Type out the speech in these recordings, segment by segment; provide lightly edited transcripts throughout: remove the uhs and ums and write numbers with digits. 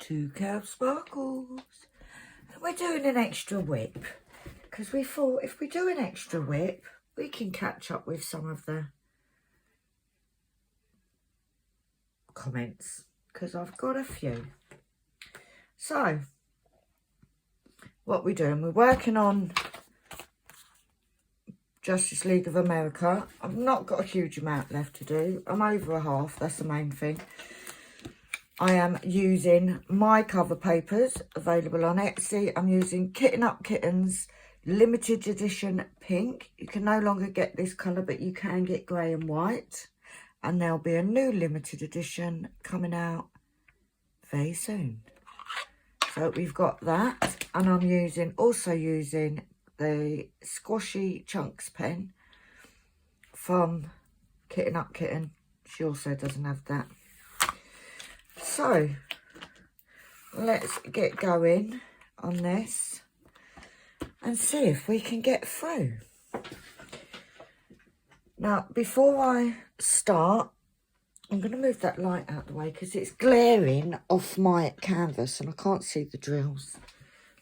to KALBS Sparkles. We're doing an extra WIP because we thought if we do an extra WIP, we can catch up with some of the comments because I've got a few. So, what we're doing, we're working on Justice League of America. I've not got a huge amount left to do. I'm over a half, that's the main thing. I am using my cover papers available on Etsy. I'm using Kitten Up Kittens limited edition pink. You can no longer get this colour, but you can get grey and white. And there'll be a new limited edition coming out very soon. So we've got that. And I'm also using the Squashy Chunks pen from Kitten Up Kitten. She also doesn't have that. So, let's get going on this and see if we can get through. Now, before I start, I'm going to move that light out of the way because it's glaring off my canvas and I can't see the drills.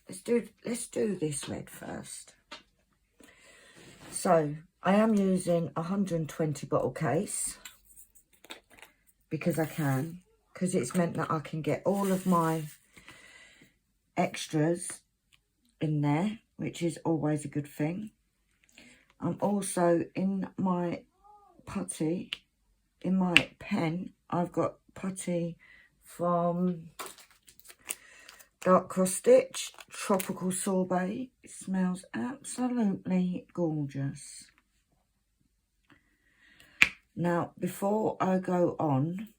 Let's do this red first. So, I am using a 120 bottle case because I can. Because it's meant that I can get all of my extras in there, which is always a good thing. I'm also in my putty, in my pen, I've got putty from Dark Cross Stitch, Tropical Sorbet. It smells absolutely gorgeous. Now, before I go on,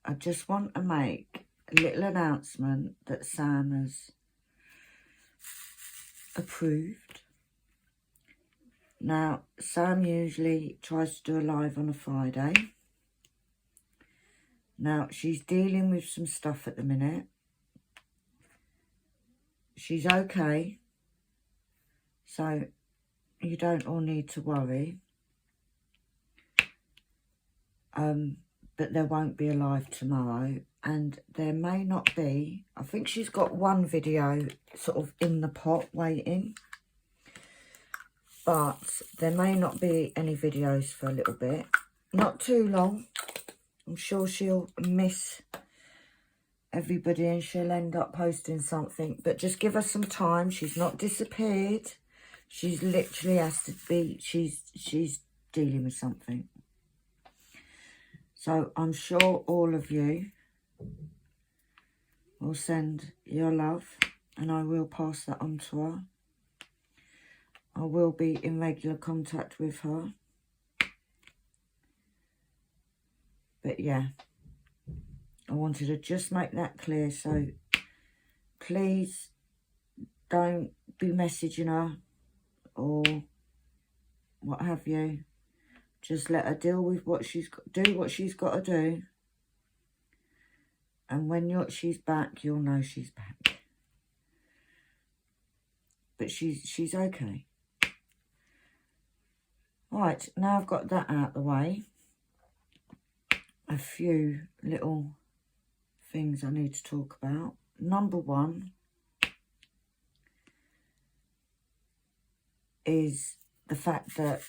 I just want to make a little announcement that Sam has approved. Now, Sam usually tries to do a live on a Friday. Now, she's dealing with some stuff at the minute. She's okay. So, you don't all need to worry. But there won't be a live tomorrow, and there may not be. I think she's got one video sort of in the pot waiting, but there may not be any videos for a little bit. Not too long. I'm sure she'll miss everybody and she'll end up posting something, but just give her some time. She's not disappeared. She's literally has to be, she's dealing with something. So I'm sure all of you will send your love and I will pass that on to her. I will be in regular contact with her. But yeah, I wanted to just make that clear. So please don't be messaging her or what have you. Just let her deal with what she's got, do what she's got to do. And when she's back, you'll know she's back. But she's okay. Right, now I've got that out of the way. A few little things I need to talk about. Number one is the fact that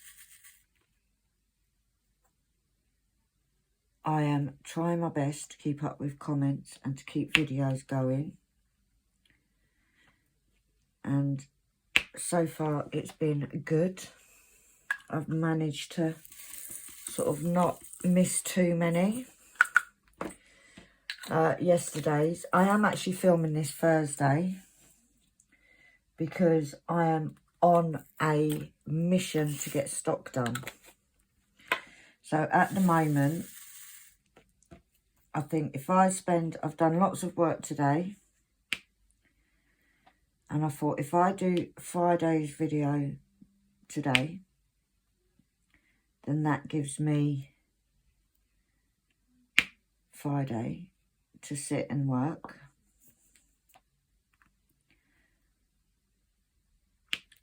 I am trying my best to keep up with comments and to keep videos going. And so far it's been good. I've managed to sort of not miss too many. Yesterday's. I am actually filming this Thursday because I am on a mission to get stock done. So at the moment, I think if I've done lots of work today, and I thought if I do Friday's video today, then that gives me Friday to sit and work.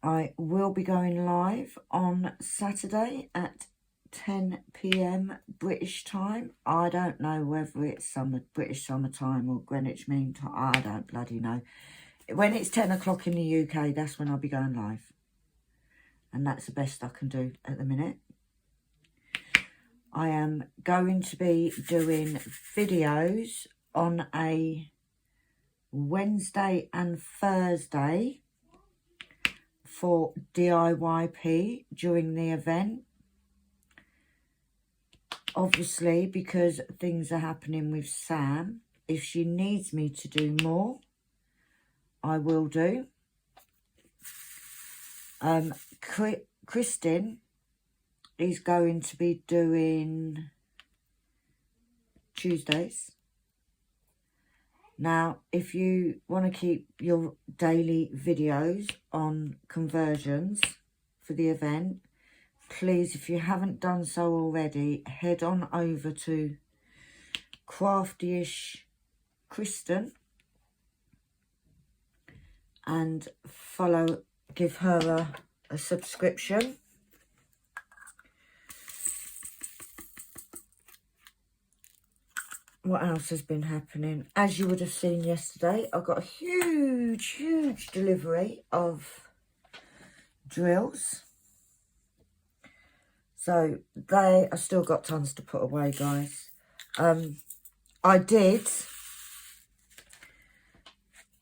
I will be going live on Saturday at 10 p.m. British time. I don't know whether it's British summertime or Greenwich Mean Time. I don't bloody know. When it's 10 o'clock in the UK, that's when I'll be going live. And that's the best I can do at the minute. I am going to be doing videos on a Wednesday and Thursday for DIYP during the event. Obviously, because things are happening with Sam, if she needs me to do more, I will do. Kristen is going to be doing Tuesdays. Now, if you want to keep your daily videos on conversions for the event, please, if you haven't done so already, head on over to Craftyish Kristen and give her a subscription. What else has been happening? As you would have seen yesterday, I got a huge delivery of drills. So I still got tons to put away, guys. I did.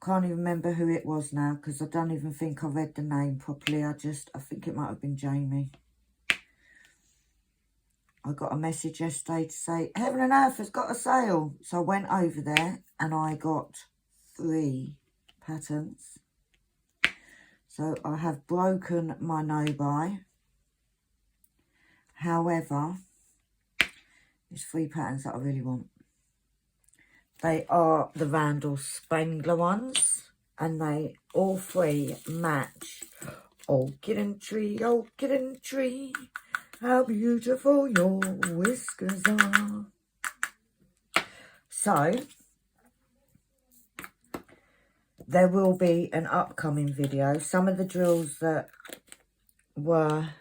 Can't even remember who it was now because I don't even think I read the name properly. I think it might have been Jamie. I got a message yesterday to say, Heaven and Earth has got a sale. So I went over there and I got 3 patterns. So I have broken my no-buy. However, there's 3 patterns that I really want. They are the Vandal Spangler ones. And they all 3 match. Oh, kitten tree, how beautiful your whiskers are. So, there will be an upcoming video. Some of the drills that were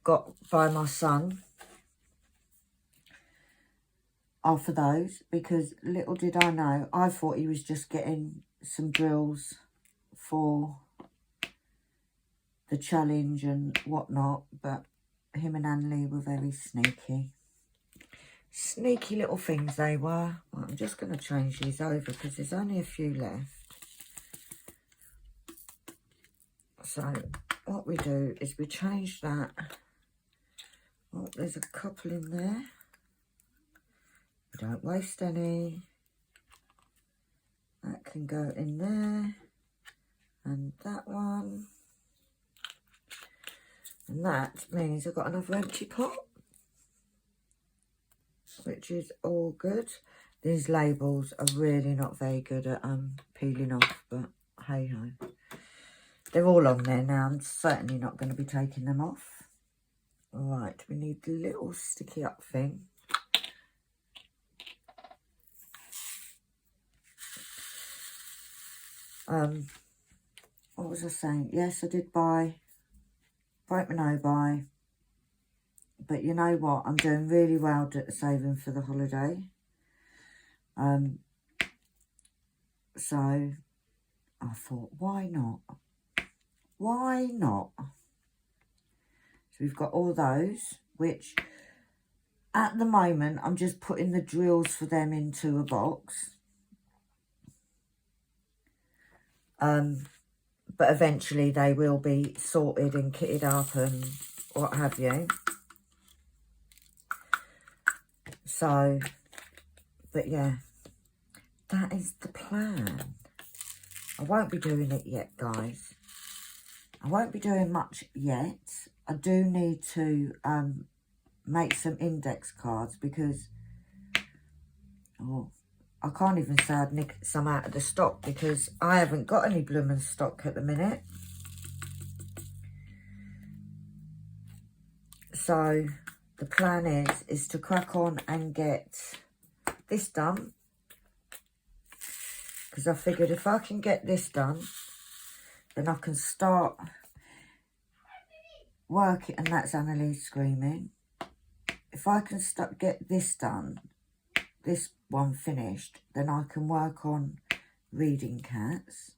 got by my son are for those, because little did I know, I thought he was just getting some drills for the challenge and whatnot, but him and Anne-Lee were very sneaky. Sneaky little things they were. Well, I'm just going to change these over because there's only a few left. So what we do is we change that. Oh, there's a couple in there. We don't waste any. That can go in there. And that one. And that means I've got another empty pot, which is all good. These labels are really not very good at peeling off, but hey ho. They're all on there now. I'm certainly not going to be taking them off. Right, we need the little sticky up thing. What was I saying? Yes, I did buy Break my no-buy, but you know what? I'm doing really well saving for the holiday. So I thought, why not? Why not? So we've got all those, which at the moment I'm just putting the drills for them into a box. But eventually they will be sorted and kitted up and what have you. So, but yeah, that is the plan. I won't be doing it yet, guys. I won't be doing much yet. I do need to make some index cards because, I can't even say I'd nick some out of the stock because I haven't got any blooming stock at the minute. So the plan is to crack on and get this done. Because I figured if I can get this done, then I can start work it, and that's Annalise screaming. If I can get this done, this one finished, then I can work on reading cats,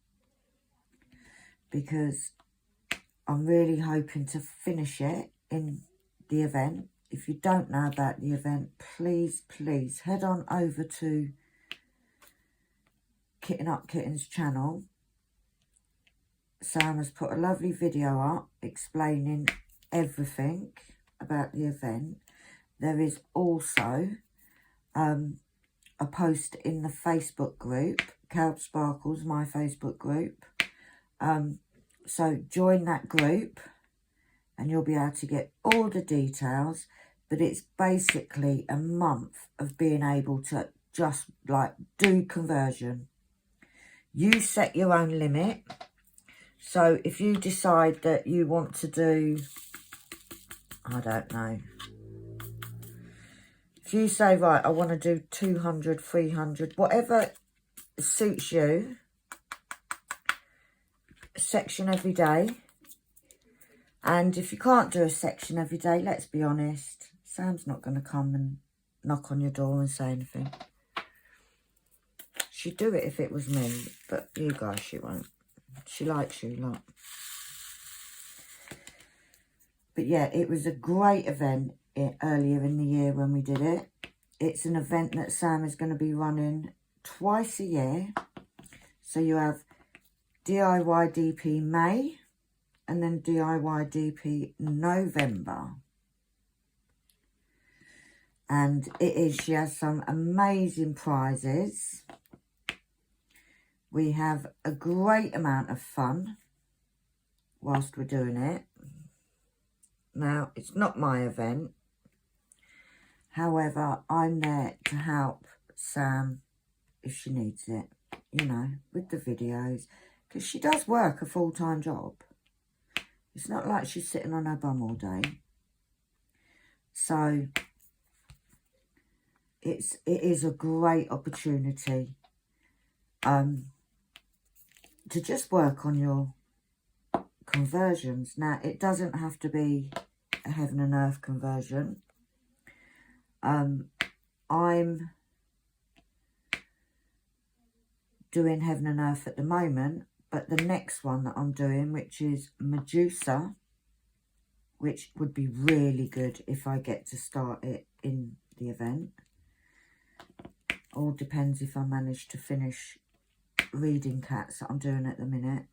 because I'm really hoping to finish it in the event. If you don't know about the event, please head on over to Kitten Up Kitten's channel. Sam has put a lovely video up explaining everything about the event. There is also a post in the Facebook group, KALBS Sparkles, my Facebook group. So join that group and you'll be able to get all the details. But it's basically a month of being able to just like do conversion. You set your own limit. So if you decide that you want to do, I don't know, if you say, right, I want to do 200, 300, whatever suits you, a section every day. And if you can't do a section every day, let's be honest, Sam's not going to come and knock on your door and say anything. She'd do it if it was me, but you guys, she won't. She likes you a lot. But yeah, it was a great event earlier in the year when we did it. It's an event that Sam is going to be running twice a year. So you have DIY DP May and then DIY DP November. And she has some amazing prizes. We have a great amount of fun whilst we're doing it. Now, it's not my event. However, I'm there to help Sam if she needs it, you know, with the videos. Because she does work a full-time job. It's not like she's sitting on her bum all day. So, it is a great opportunity to just work on your conversions. Now, it doesn't have to be a heaven and earth conversion. I'm doing heaven and earth at the moment, but the next one that I'm doing, which is Medusa, which would be really good if I get to start it in the event. All depends if I manage to finish reading cats that I'm doing at the minute.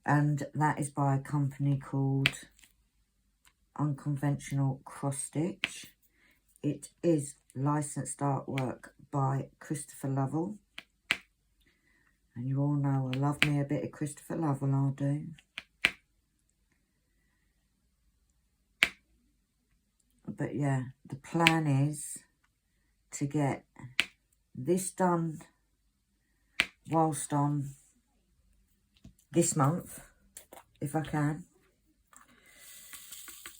And that is by a company called Unconventional Cross Stitch. It is licensed artwork by Christopher Lovell. And you all know I love me a bit of Christopher Lovell, I do. But yeah, the plan is to get this done whilst on this month, if I can,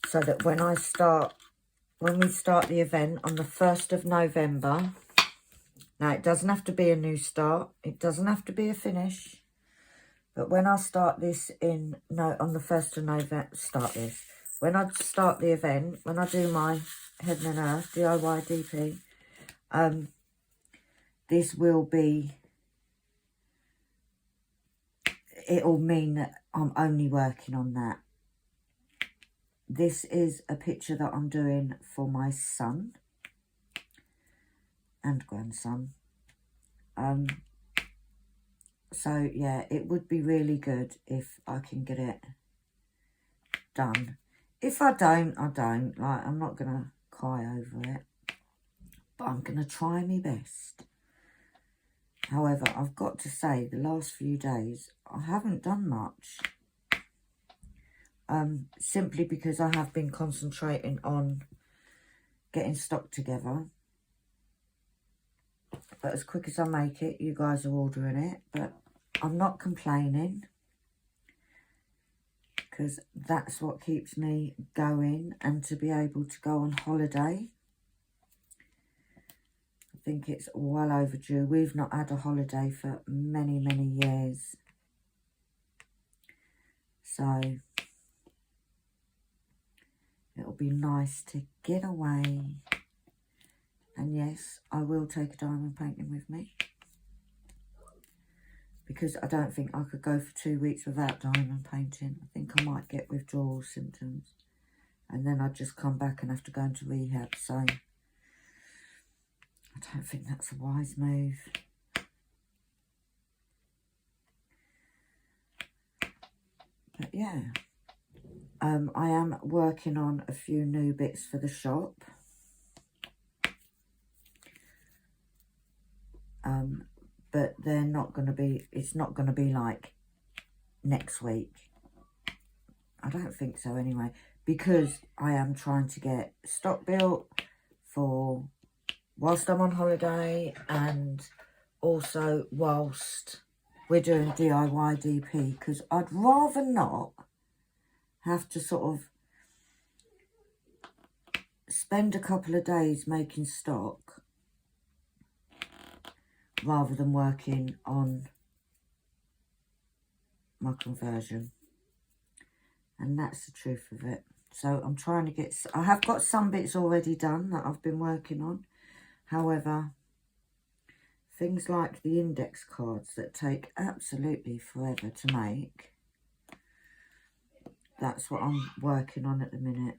so that when we start the event on the 1st of November, now it doesn't have to be a new start, it doesn't have to be a finish, but when I start this on the 1st of November, when I start the event, when I do my Heaven and Earth DIY DP, this will be, it'll mean that I'm only working on that. This is a picture that I'm doing for my son and grandson. So yeah, it would be really good if I can get it done. If I don't, I don't. Like, I'm not gonna cry over it, but I'm gonna try my best. However, I've got to say, the last few days, I haven't done much. Simply because I have been concentrating on getting stock together. But as quick as I make it, you guys are ordering it. But I'm not complaining, because that's what keeps me going, and to be able to go on holiday. I think it's well overdue. We've not had a holiday for many, many years. So it'll be nice to get away. And yes, I will take a diamond painting with me, because I don't think I could go for 2 weeks without diamond painting. I think I might get withdrawal symptoms, and then I'd just come back and have to go into rehab. So I don't think that's a wise move. But yeah, I am working on a few new bits for the shop. But they're not going to be, it's not going to be like next week. I don't think so anyway, because I am trying to get stock built for whilst I'm on holiday, and also whilst we're doing DIY DP, because I'd rather not have to sort of spend a couple of days making stock rather than working on my conversion. And that's the truth of it. So I'm trying to get, I have got some bits already done that I've been working on. However, things like the index cards that take absolutely forever to make, that's what I'm working on at the minute.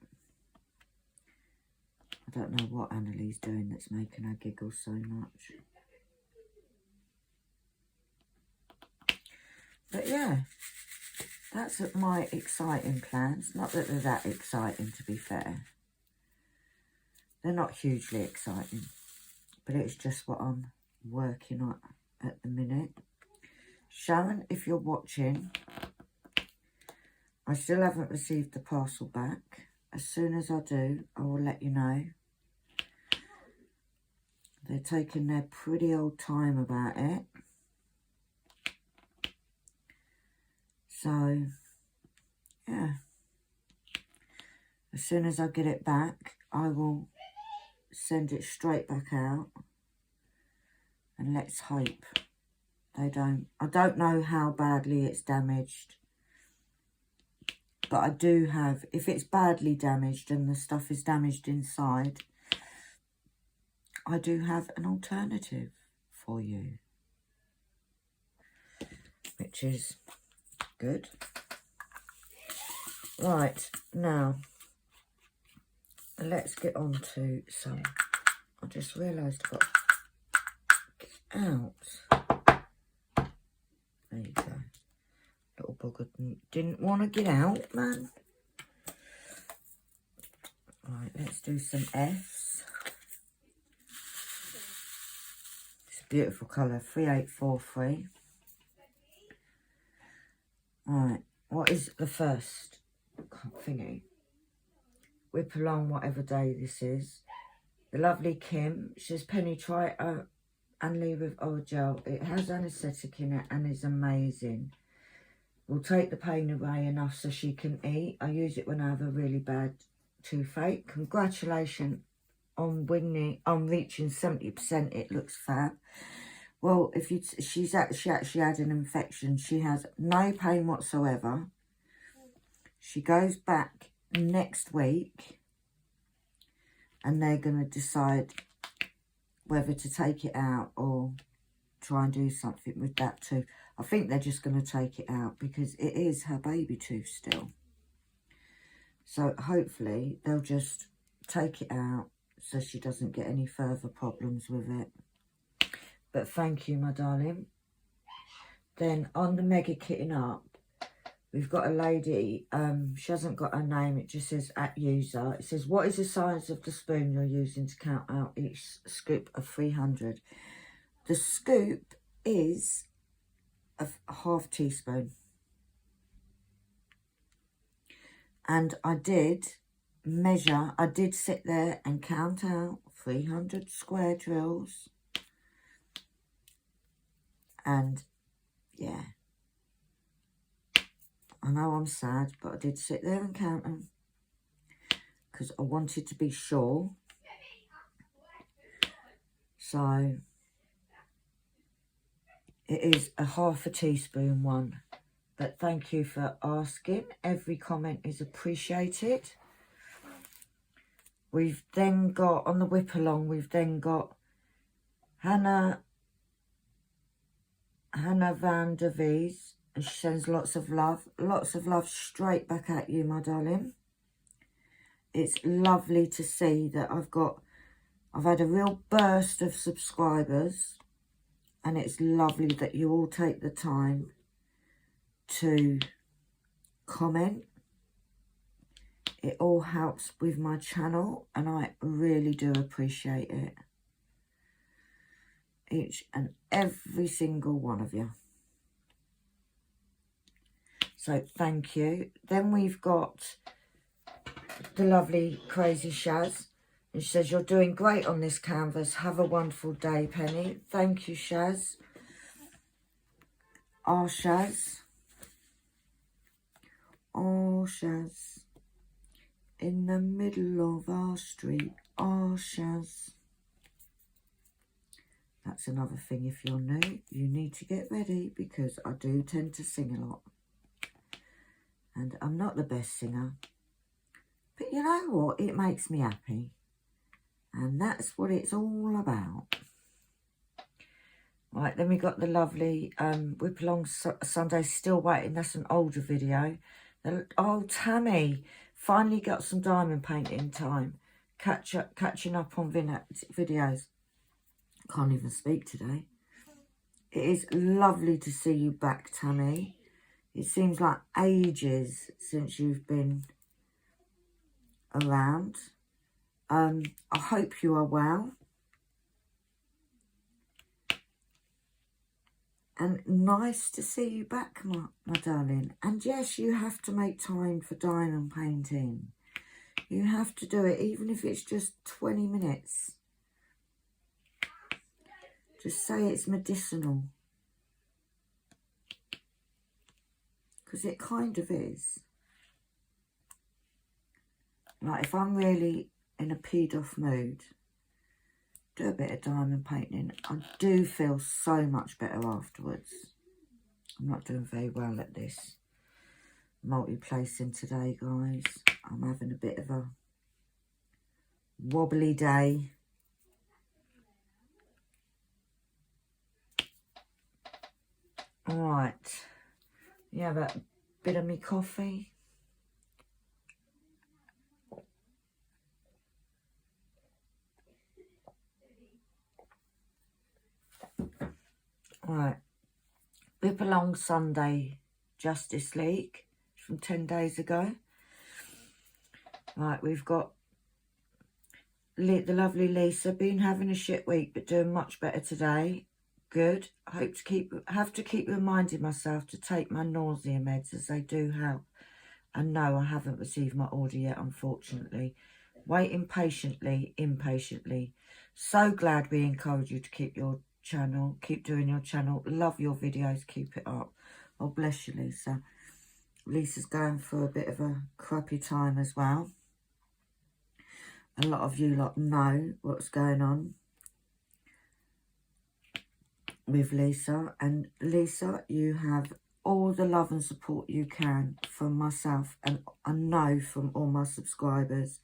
I don't know what Annalie's doing that's making her giggle so much. But yeah, that's my exciting plans. Not that they're that exciting, to be fair. They're not hugely exciting, but it's just what I'm working on at the minute. Sharon, if you're watching, I still haven't received the parcel back. As soon as I do, I will let you know. They're taking their pretty old time about it. So, yeah. As soon as I get it back, I will send it straight back out. And let's hope they don't. I don't know how badly it's damaged. But I do have, if it's badly damaged and the stuff is damaged inside, I do have an alternative for you, which is good. Right, now, let's get on to some, I just realised I've got to get out. There you go. Little bugger didn't want to get out, man. Right, let's do some Fs. It's a beautiful colour, 3843. Right, what is the first thingy? Whip along whatever day this is. The lovely Kim, she says, Penny, try Anley with oil gel. It has anaesthetic in it and is amazing. Will take the pain away enough so she can eat. I use it when I have a really bad toothache. Congratulations on reaching 70%. It looks fab. Well, if she actually had an infection. She has no pain whatsoever. She goes back next week, and they're going to decide whether to take it out or try and do something with that tooth. I think they're just going to take it out because it is her baby tooth still. So hopefully they'll just take it out so she doesn't get any further problems with it. But thank you, my darling. Then on the mega kitting up, we've got a lady, she hasn't got her name, it just says @user. It says, what is the size of the spoon you're using to count out each scoop of 300? The scoop is a half teaspoon. And I did measure, I did sit there and count out 300 square drills. And yeah, I know I'm sad, but I did sit there and count them because I wanted to be sure. So it is a half a teaspoon one. But thank you for asking. Every comment is appreciated. We've then got, on the whip along, we've then got Hannah Van der Vries. And she sends lots of love. Lots of love straight back at you, my darling. It's lovely to see that I've had a real burst of subscribers. And it's lovely that you all take the time to comment. It all helps with my channel and I really do appreciate it. Each and every single one of you. So thank you. Then we've got the lovely Crazy Shaz. And she says, you're doing great on this canvas. Have a wonderful day, Penny. Thank you, Shaz. Our Shaz. Oh, Shaz. In the middle of our street. Oh, Shaz. That's another thing. If you're new, you need to get ready because I do tend to sing a lot. And I'm not the best singer. But you know what? It makes me happy. And that's what it's all about. Right, then we got the lovely Whip Along Sunday, Still Waiting. That's an older video. Oh, Tammy finally got some diamond painting time. Catching up on videos. Can't even speak today. It is lovely to see you back, Tammy. It seems like ages since you've been around. I hope you are well. And nice to see you back, my darling. And yes, you have to make time for diamond painting. You have to do it, even if it's just 20 minutes. Just say it's medicinal. Because it kind of is. Like, if I'm really in a peed off mood, do a bit of diamond painting. I do feel so much better afterwards. I'm not doing very well at this multi-placing today, guys. I'm having a bit of a wobbly day. All right. Yeah, that bit of me coffee. Right, Whip Along Sunday, Justice League from 10 days ago. Right, we've got the lovely Lisa, been having a shit week but doing much better today. Good. I have to keep reminding myself to take my nausea meds as they do help. And no, I haven't received my order yet, unfortunately. Waiting patiently, impatiently. So glad we encourage you to keep your channel, keep doing your channel. Love your videos, keep it up. Oh, bless you, Lisa. Lisa's going through a bit of a crappy time as well. A lot of you lot know what's going on with Lisa. And Lisa, you have all the love and support you can from myself, and I know from all my subscribers.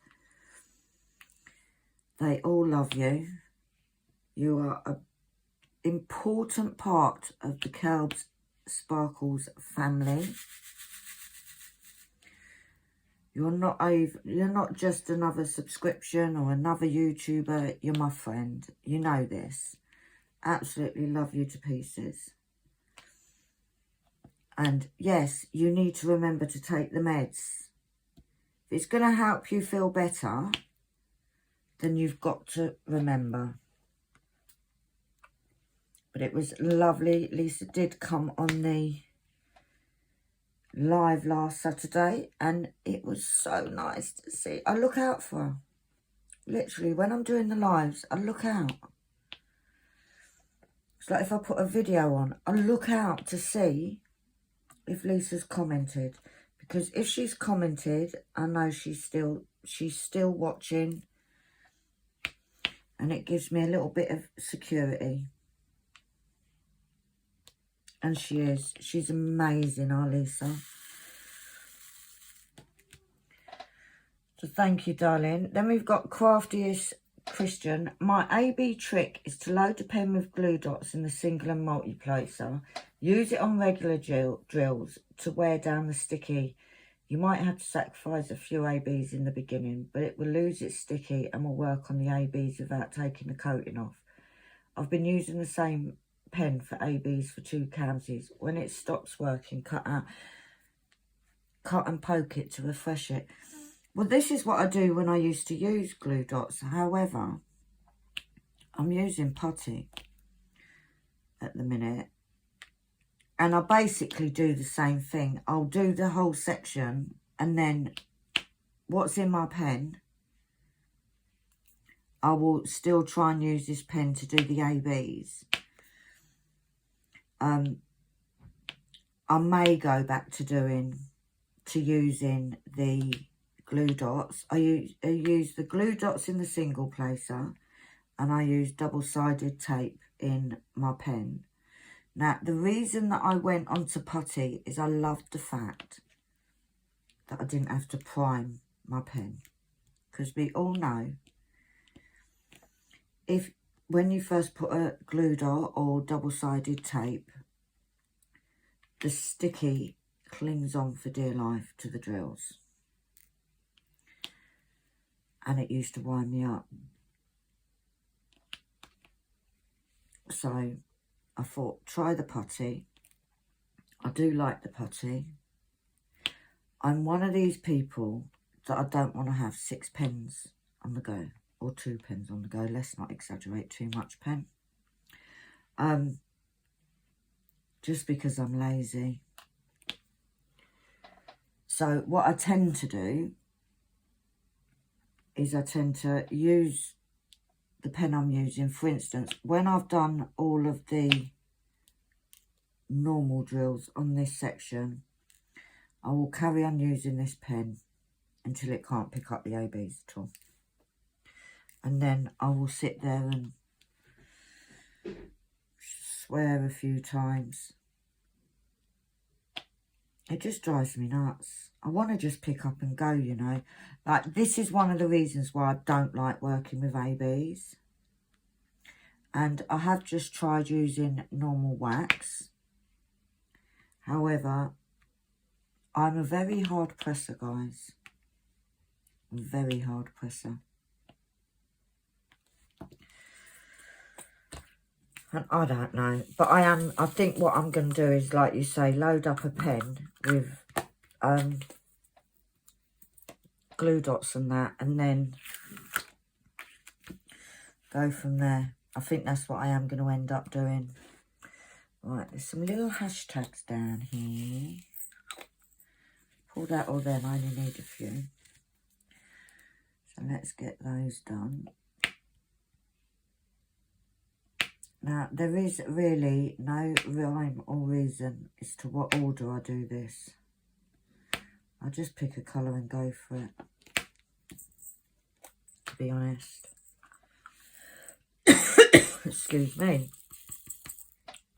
They all love you. You are an important part of the KALBS Sparkles family. You're not just another subscription or another YouTuber. You're my friend. You know this. Absolutely love you to pieces. And yes, you need to remember to take the meds. If it's going to help you feel better, then you've got to remember. But it was lovely. Lisa did come on the live last Saturday, and it was so nice to see. I look out for her. Literally, when I'm doing the lives, I look out. It's like if I put a video on, I look out to see if Lisa's commented. Because if she's commented, I know she's still watching. And it gives me a little bit of security. And she is. She's amazing, our Lisa. So thank you, darling. Then we've got Craftiest Christian. My AB trick is to load the pen with glue dots in the single and multi-placer. Use it on regular drills to wear down the sticky. You might have to sacrifice a few ABs in the beginning, but it will lose its sticky and will work on the ABs without taking the coating off. I've been using the same pen for ABs for 2 KALBS. When it stops working, cut and poke it to refresh it. Well, this is what I do when I used to use glue dots. However, I'm using putty at the minute. And I basically do the same thing. I'll do the whole section and then what's in my pen, I will still try and use this pen to do the ABs. I may go back to using the glue dots. I use the glue dots in the single placer and I use double-sided tape in my pen. Now, the reason that I went onto putty is I loved the fact that I didn't have to prime my pen. Because we all know, when you first put a glue dot or double-sided tape, the sticky clings on for dear life to the drills. And it used to wind me up. So I thought, try the putty. I do like the putty. I'm one of these people that I don't want to have 6 pens on the go. Or 2 pens on the go. Let's not exaggerate too much pen. Just because I'm lazy. So what I tend to do is I tend to use the pen I'm using. For instance, when I've done all of the normal drills on this section, I will carry on using this pen until it can't pick up the ABs at all. And then I will sit there and swear a few times. It just drives me nuts. I want to just pick up and go, you know. Like, this is one of the reasons why I don't like working with ABs. And I have just tried using normal wax. However, I'm a very hard presser, guys. I'm a very hard presser. And I don't know. But I think what I'm going to do is, like you say, load up a pen with glue dots and that. And then go from there. I think that's what I am going to end up doing. Right, there's some little hashtags down here. Pulled out all them, I only need a few. So let's get those done. Now, there is really no rhyme or reason as to what order I do this. I just pick a colour and go for it, to be honest. Excuse me.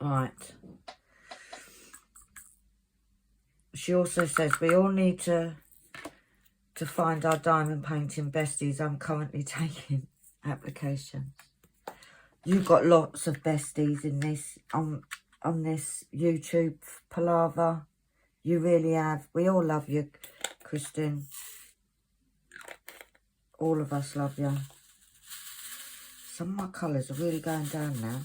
Right. She also says we all need to find our diamond painting besties. I'm currently taking applications. You've got lots of besties in this on this YouTube palaver. You really have. We all love you, Kristen. All of us love you. Some of my colours are really going down now.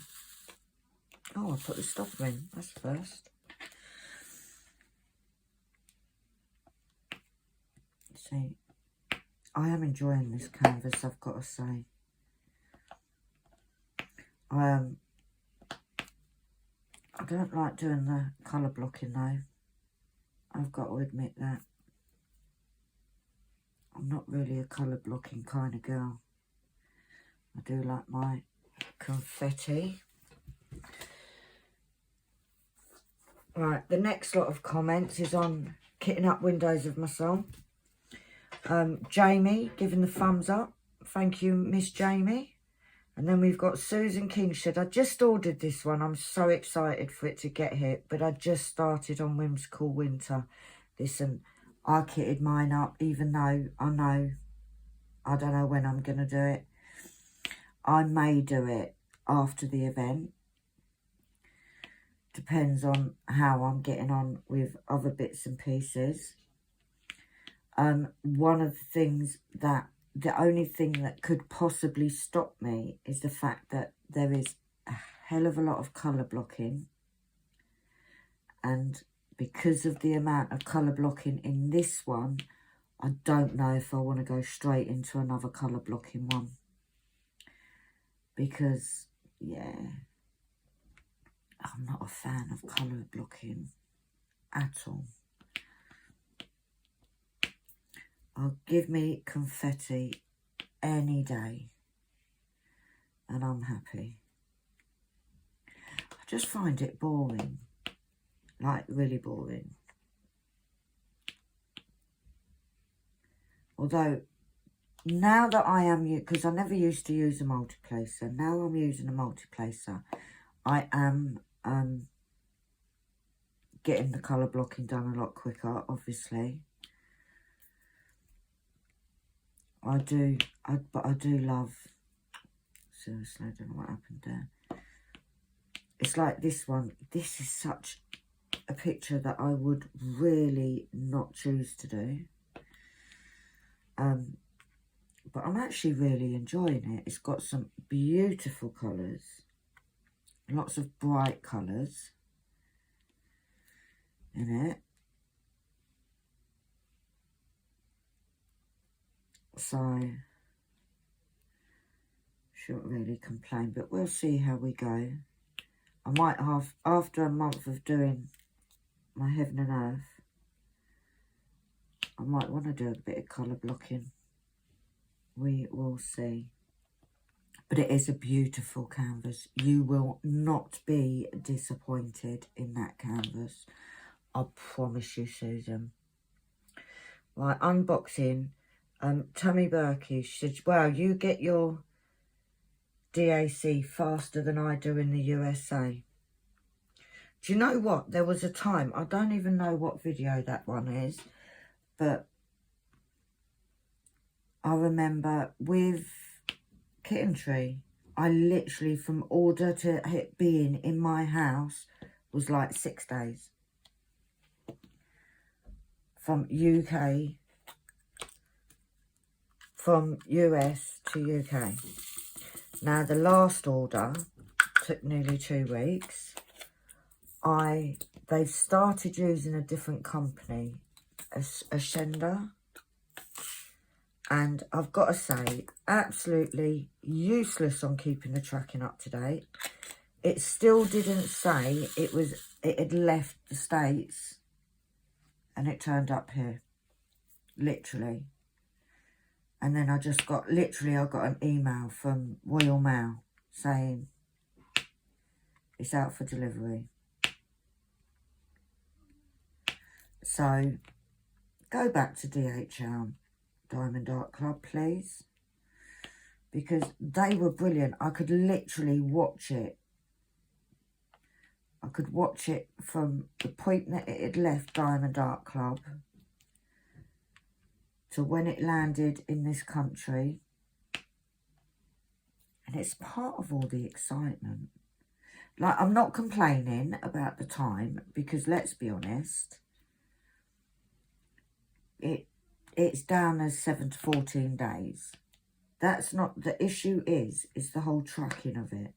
Oh, I put the stopper in. That's first. See, I am enjoying this canvas, I've got to say. I don't like doing the colour blocking though. I've got to admit that. I'm not really a colour blocking kind of girl. I do like my confetti. Right, the next lot of comments is on kitting up windows of my song. Jamie giving the thumbs up. Thank you, Miss Jamie. And then we've got Susan Kingshed. I just ordered this one. I'm so excited for it to get here. But I just started on Whimsical Winter. Listen, I kitted mine up, even though I don't know when I'm going to do it. I may do it after the event. Depends on how I'm getting on with other bits and pieces. One of the things that, the only thing that could possibly stop me is the fact that there is a hell of a lot of colour blocking. And because of the amount of colour blocking in this one, I don't know if I want to go straight into another colour blocking one. Because, yeah, I'm not a fan of colour blocking at all. Give me confetti any day and I'm happy. I just find it boring, like really boring. Although now that I am, because I never used to use a multiplacer, now I'm using a multiplacer, I am getting the colour blocking done a lot quicker, obviously. But I do love, seriously, I don't know what happened there. It's like this one. This is such a picture that I would really not choose to do. But I'm actually really enjoying it. It's got some beautiful colours. Lots of bright colours in it. So, shouldn't really complain, but we'll see how we go. I might have, after a month of doing my Heaven and Earth, I might want to do a bit of colour blocking. We will see. But it is a beautiful canvas. You will not be disappointed in that canvas. I promise you, Susan. Right, unboxing. Tammy Berkey, she said, wow, you get your DAC faster than I do in the USA. Do you know what? There was a time, I don't even know what video that one is, but I remember with Kitten Tree, I literally, from order to it being in my house, was like 6 days. From UK, from US to UK. Now, the last order took nearly 2 weeks. They've started using a different company, Ashenda. And I've got to say, absolutely useless on keeping the tracking up to date. It still didn't say it had left the States and it turned up here, literally. And then I just got, literally, I got an email from Royal Mail saying it's out for delivery. So, go back to DHL Diamond Art Club, please. Because they were brilliant. I could literally watch it. I could watch it from the point that it had left Diamond Art Club to when it landed in this country. And it's part of all the excitement. Like, I'm not complaining about the time, because let's be honest, it's down as 7 to 14 days. That's not, the issue is the whole tracking of it.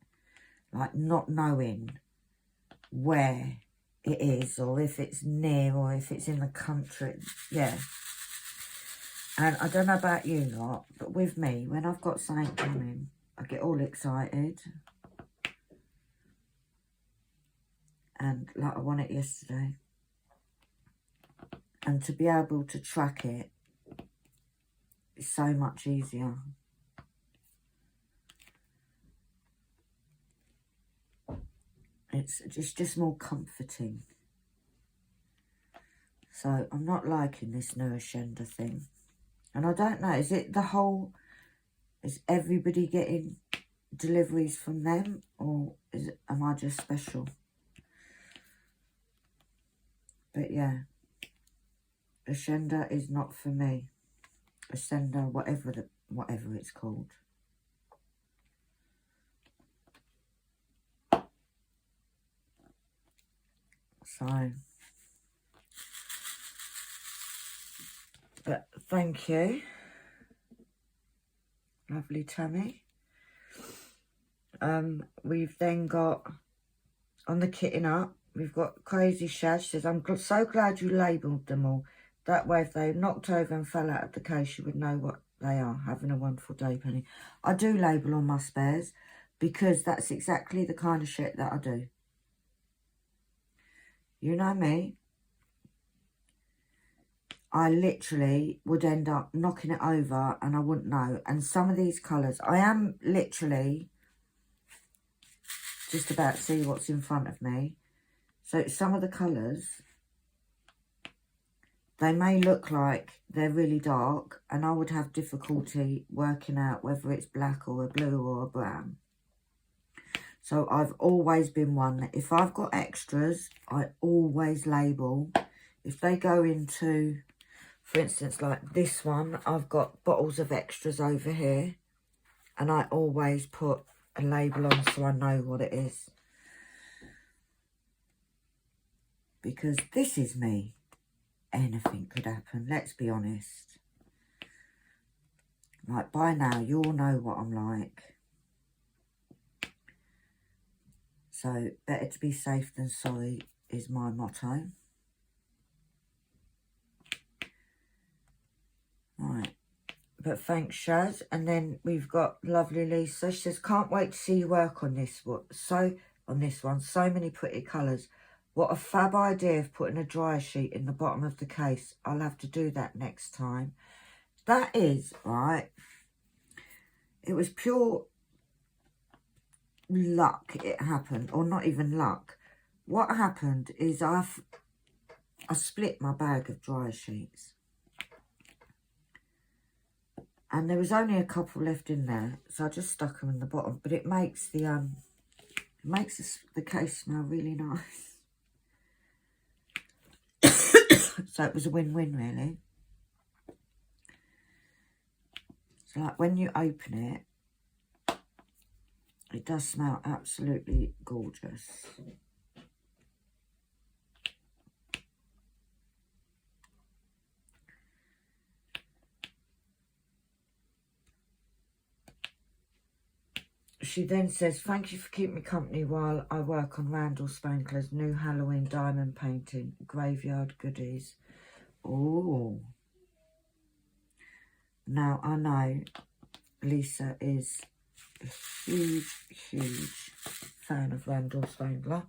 Like, not knowing where it is, or if it's near, or if it's in the country. Yeah. And I don't know about you lot, but with me, when I've got something coming, I get all excited. And like, I want it yesterday. And to be able to track it is so much easier. It's just more comforting. So I'm not liking this new Ashenda thing. And I don't know, is it the whole, is everybody getting deliveries from them, or am I just special? But yeah, Ascender is not for me. Ascender, whatever it's called. So, but thank you, lovely Tammy. We've then got, on the kitting up, we've got Crazy Shaz. Says, I'm so glad you labelled them all. That way, if they knocked over and fell out of the case, you would know what they are. Having a wonderful day, Penny. I do label all my spares because that's exactly the kind of shit that I do. You know me. I literally would end up knocking it over and I wouldn't know. And some of these colours, I am literally just about to see what's in front of me. So some of the colours, they may look like they're really dark and I would have difficulty working out whether it's black or a blue or a brown. So I've always been one that if I've got extras, I always label. If they go into, for instance, like this one, I've got bottles of extras over here and I always put a label on so I know what it is. Because this is me. Anything could happen, let's be honest. Like, by now, you all know what I'm like. So, better to be safe than sorry is my motto. Right. But thanks, Shaz. And then we've got lovely Lisa. She says, can't wait to see you work on this. On this one. So many pretty colours. What a fab idea of putting a dryer sheet in the bottom of the case. I'll have to do that next time. That is, right, it was pure luck it happened. Or not even luck. What happened is I split my bag of dryer sheets. And there was only a couple left in there, so I just stuck them in the bottom. But it makes the case smell really nice. So it was a win-win, really. So like when you open it, it does smell absolutely gorgeous. She then says, thank you for keeping me company while I work on Randall Spankler's new Halloween diamond painting, Graveyard Goodies. Oh. Now, I know Lisa is a huge, huge fan of Randall Spangler.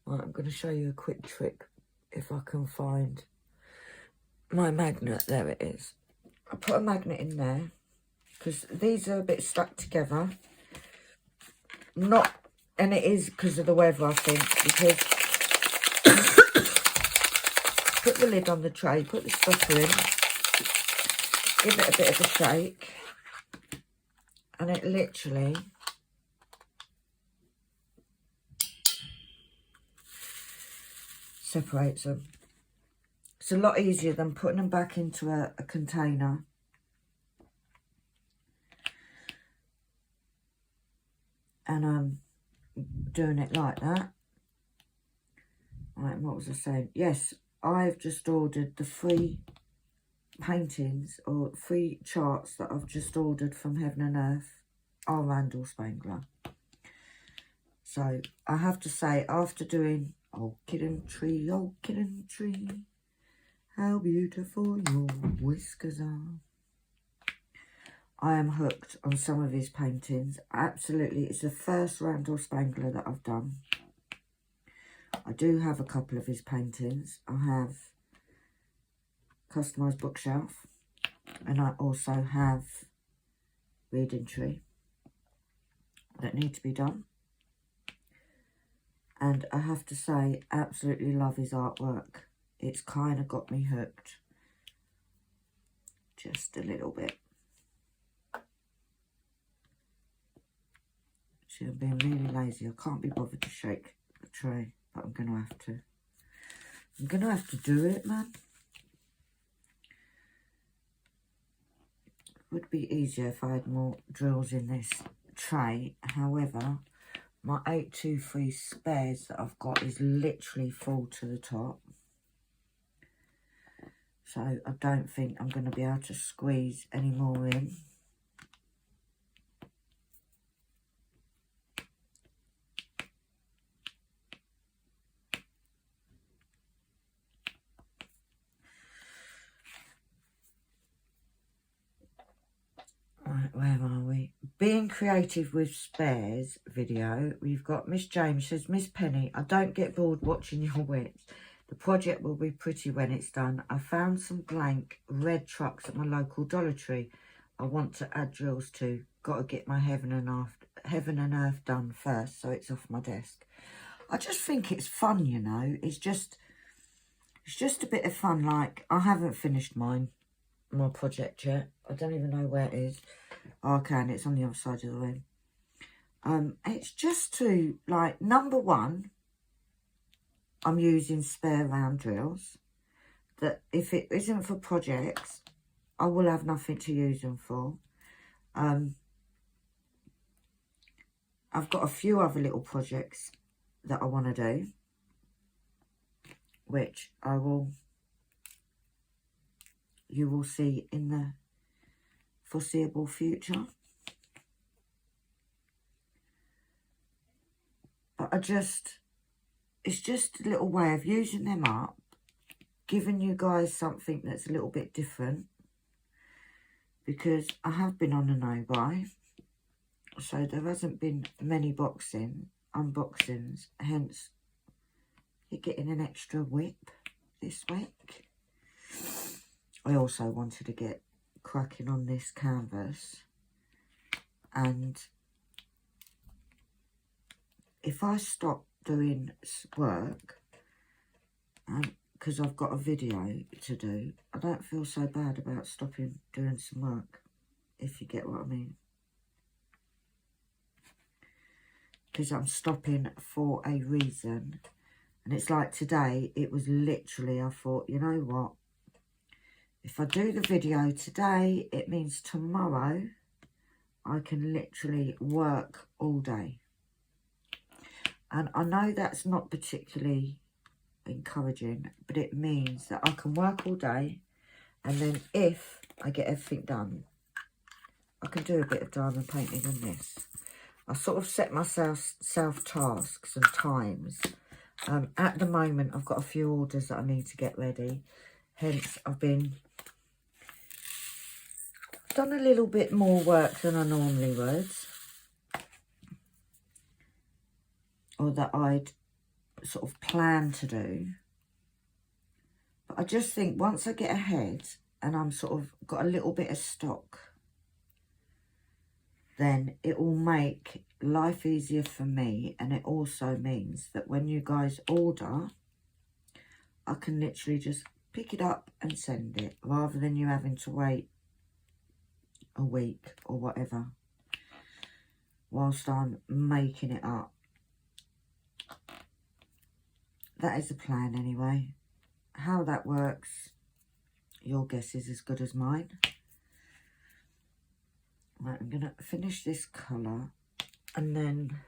Right, I'm going to show you a quick trick if I can find my magnet. There it is. I put a magnet in there because these are a bit stuck together. And it is because of the weather, I think, because put the lid on the tray, put the stopper in, give it a bit of a shake, and it literally separates them. It's a lot easier than putting them back into a container. And doing it like that. Right, what was I saying? Yes, I've just ordered the free paintings or free charts that I've just ordered from Heaven and Earth are Randall Spangler. So I have to say, after doing Oh Kitten Tree, how beautiful your whiskers are, I am hooked on some of his paintings. Absolutely. It's the first Randall Spangler that I've done. I do have a couple of his paintings. I have Customised Bookshelf. And I also have Reading Tree that need to be done. And I have to say, absolutely love his artwork. It's kind of got me hooked. Just a little bit. Actually, I'm being really lazy. I can't be bothered to shake the tray, but I'm going to have to. I'm going to have to do it, man. It would be easier if I had more drills in this tray. However, my 823 spares that I've got is literally full to the top. So I don't think I'm going to be able to squeeze any more in. Right, where are we? Being creative with spares video. We've got Miss James says, Miss Penny, I don't get bored watching your WIPs. The project will be pretty when it's done. I found some blank red trucks at my local Dollar Tree. I want to add drills to. Got to get my Heaven and Earth done first, so it's off my desk. I just think it's fun, you know. It's just a bit of fun. Like, I haven't finished my project yet. I don't even know where it is. Oh, I can. It's on the other side of the room. It's just to, like, number one, I'm using spare round drills. That if it isn't for projects, I will have nothing to use them for. I've got a few other little projects that I want to do, which you will see in the foreseeable future. But it's just a little way of using them up, giving you guys something that's a little bit different, because I have been on a no-buy, so there hasn't been many unboxings, hence you're getting an extra WIP this week. I also wanted to get cracking on this canvas, and if I stop doing work, because I've got a video to do, I don't feel so bad about stopping doing some work, if you get what I mean. Because I'm stopping for a reason. And it's like today, it was literally, I thought, you know what? If I do the video today, it means tomorrow I can literally work all day. And I know that's not particularly encouraging, but it means that I can work all day, and then if I get everything done, I can do a bit of diamond painting on this. I sort of set myself tasks and times. At the moment, I've got a few orders that I need to get ready. Hence, I've done a little bit more work than I normally would, or that I'd sort of plan to do. But I just think once I get ahead and I'm sort of got a little bit of stock, then it will make life easier for me. And it also means that when you guys order, I can literally just pick it up and send it, rather than you having to wait a week or whatever whilst I'm making it up. That is the plan anyway. How that works, your guess is as good as mine. Right, I'm going to finish this colour, and then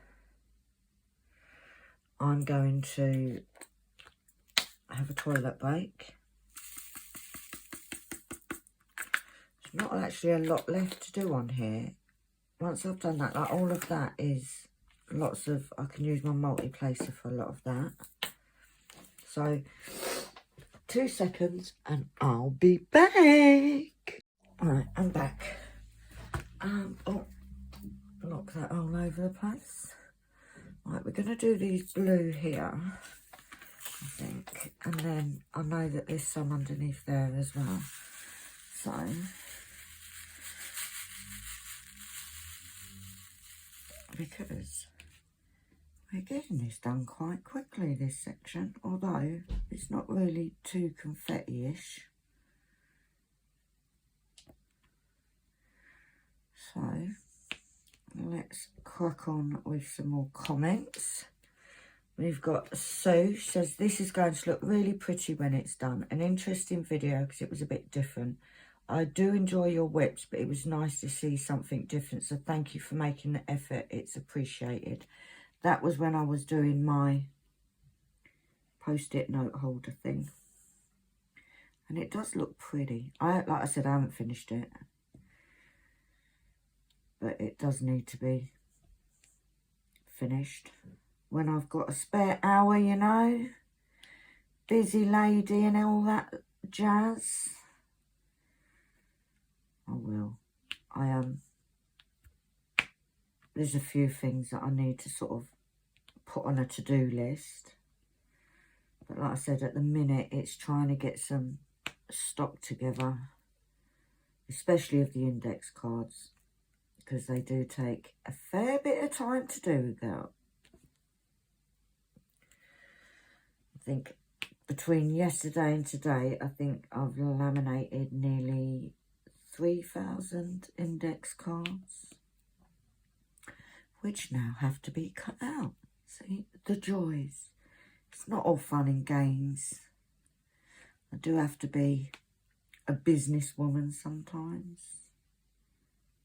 I'm going to have a toilet break. There's not actually a lot left to do on here. Once I've done that, like all of that is lots of, I can use my multi-placer for a lot of that. So, 2 seconds and I'll be back. Alright, I'm back. Oh, knock that all over the place. Right, we're going to do these blue here, I think. And then I know that there's some underneath there as well. So, because we're getting this done quite quickly, this section, although it's not really too confetti-ish. So, let's crack on with some more comments. We've got Sue says, this is going to look really pretty when it's done. An interesting video because it was a bit different. I do enjoy your WIPs, but it was nice to see something different. So thank you for making the effort. It's appreciated. That was when I was doing my post-it note holder thing. And it does look pretty. Like I said, I haven't finished it. But it does need to be finished. When I've got a spare hour, you know. Busy lady and all that jazz. I will. There's a few things that I need to sort of put on a to-do list. But like I said, at the minute, it's trying to get some stock together. Especially of the index cards. Because they do take a fair bit of time to do that. I think between yesterday and today, I think I've laminated nearly 3,000 index cards, which now have to be cut out. See, the joys. It's not all fun and games. I do have to be a businesswoman sometimes,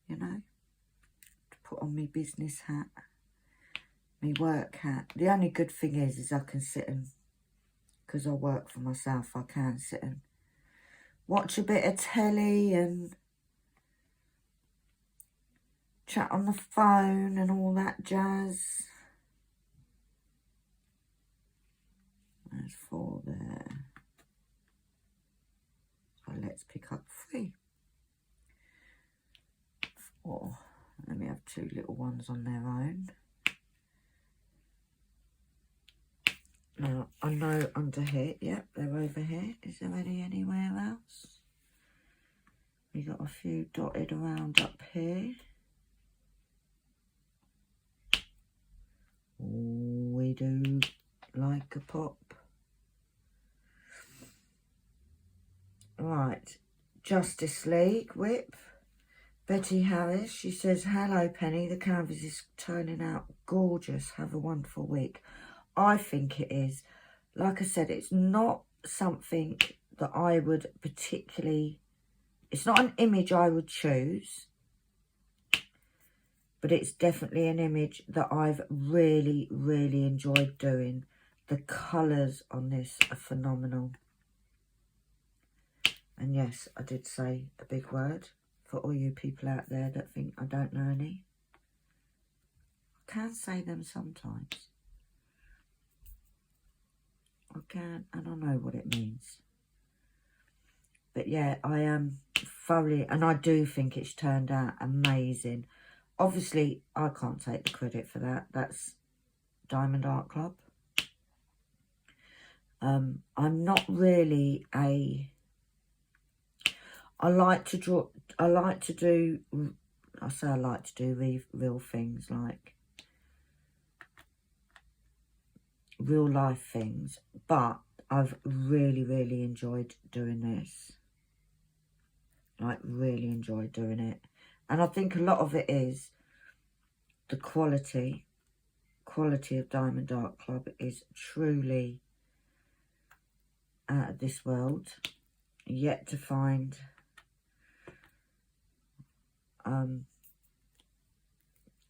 you know, to put on my business hat, my work hat. The only good thing is I can sit and, because I work for myself, I can sit and watch a bit of telly and chat on the phone and all that jazz. There's 4 there. So let's pick up 3. 4. Let me have 2 little ones on their own. Now, I know under here, yep, they're over here. Is there any anywhere else? We got a few dotted around up here. We do like a pop. Right, Justice League WIP. Betty Harris, she says, hello Penny, the canvas is turning out gorgeous. Have a wonderful week. I think it is. Like I said, it's not something that I would particularly, it's not an image I would choose, but it's definitely an image that I've really, really enjoyed doing. The colours on this are phenomenal. And yes, I did say a big word for all you people out there that think I don't know any. I can say them sometimes. I can, and I know what it means. But yeah, I am thoroughly, and I do think it's turned out amazing. Obviously, I can't take the credit for that. That's Diamond Art Club. I'm not really a... I like to draw... I like to do... I say I like to do real things, like real life things. But I've really, really enjoyed doing this. Like, really enjoyed doing it. And I think a lot of it is the quality of Diamond Art Club is truly out of this world. Yet to find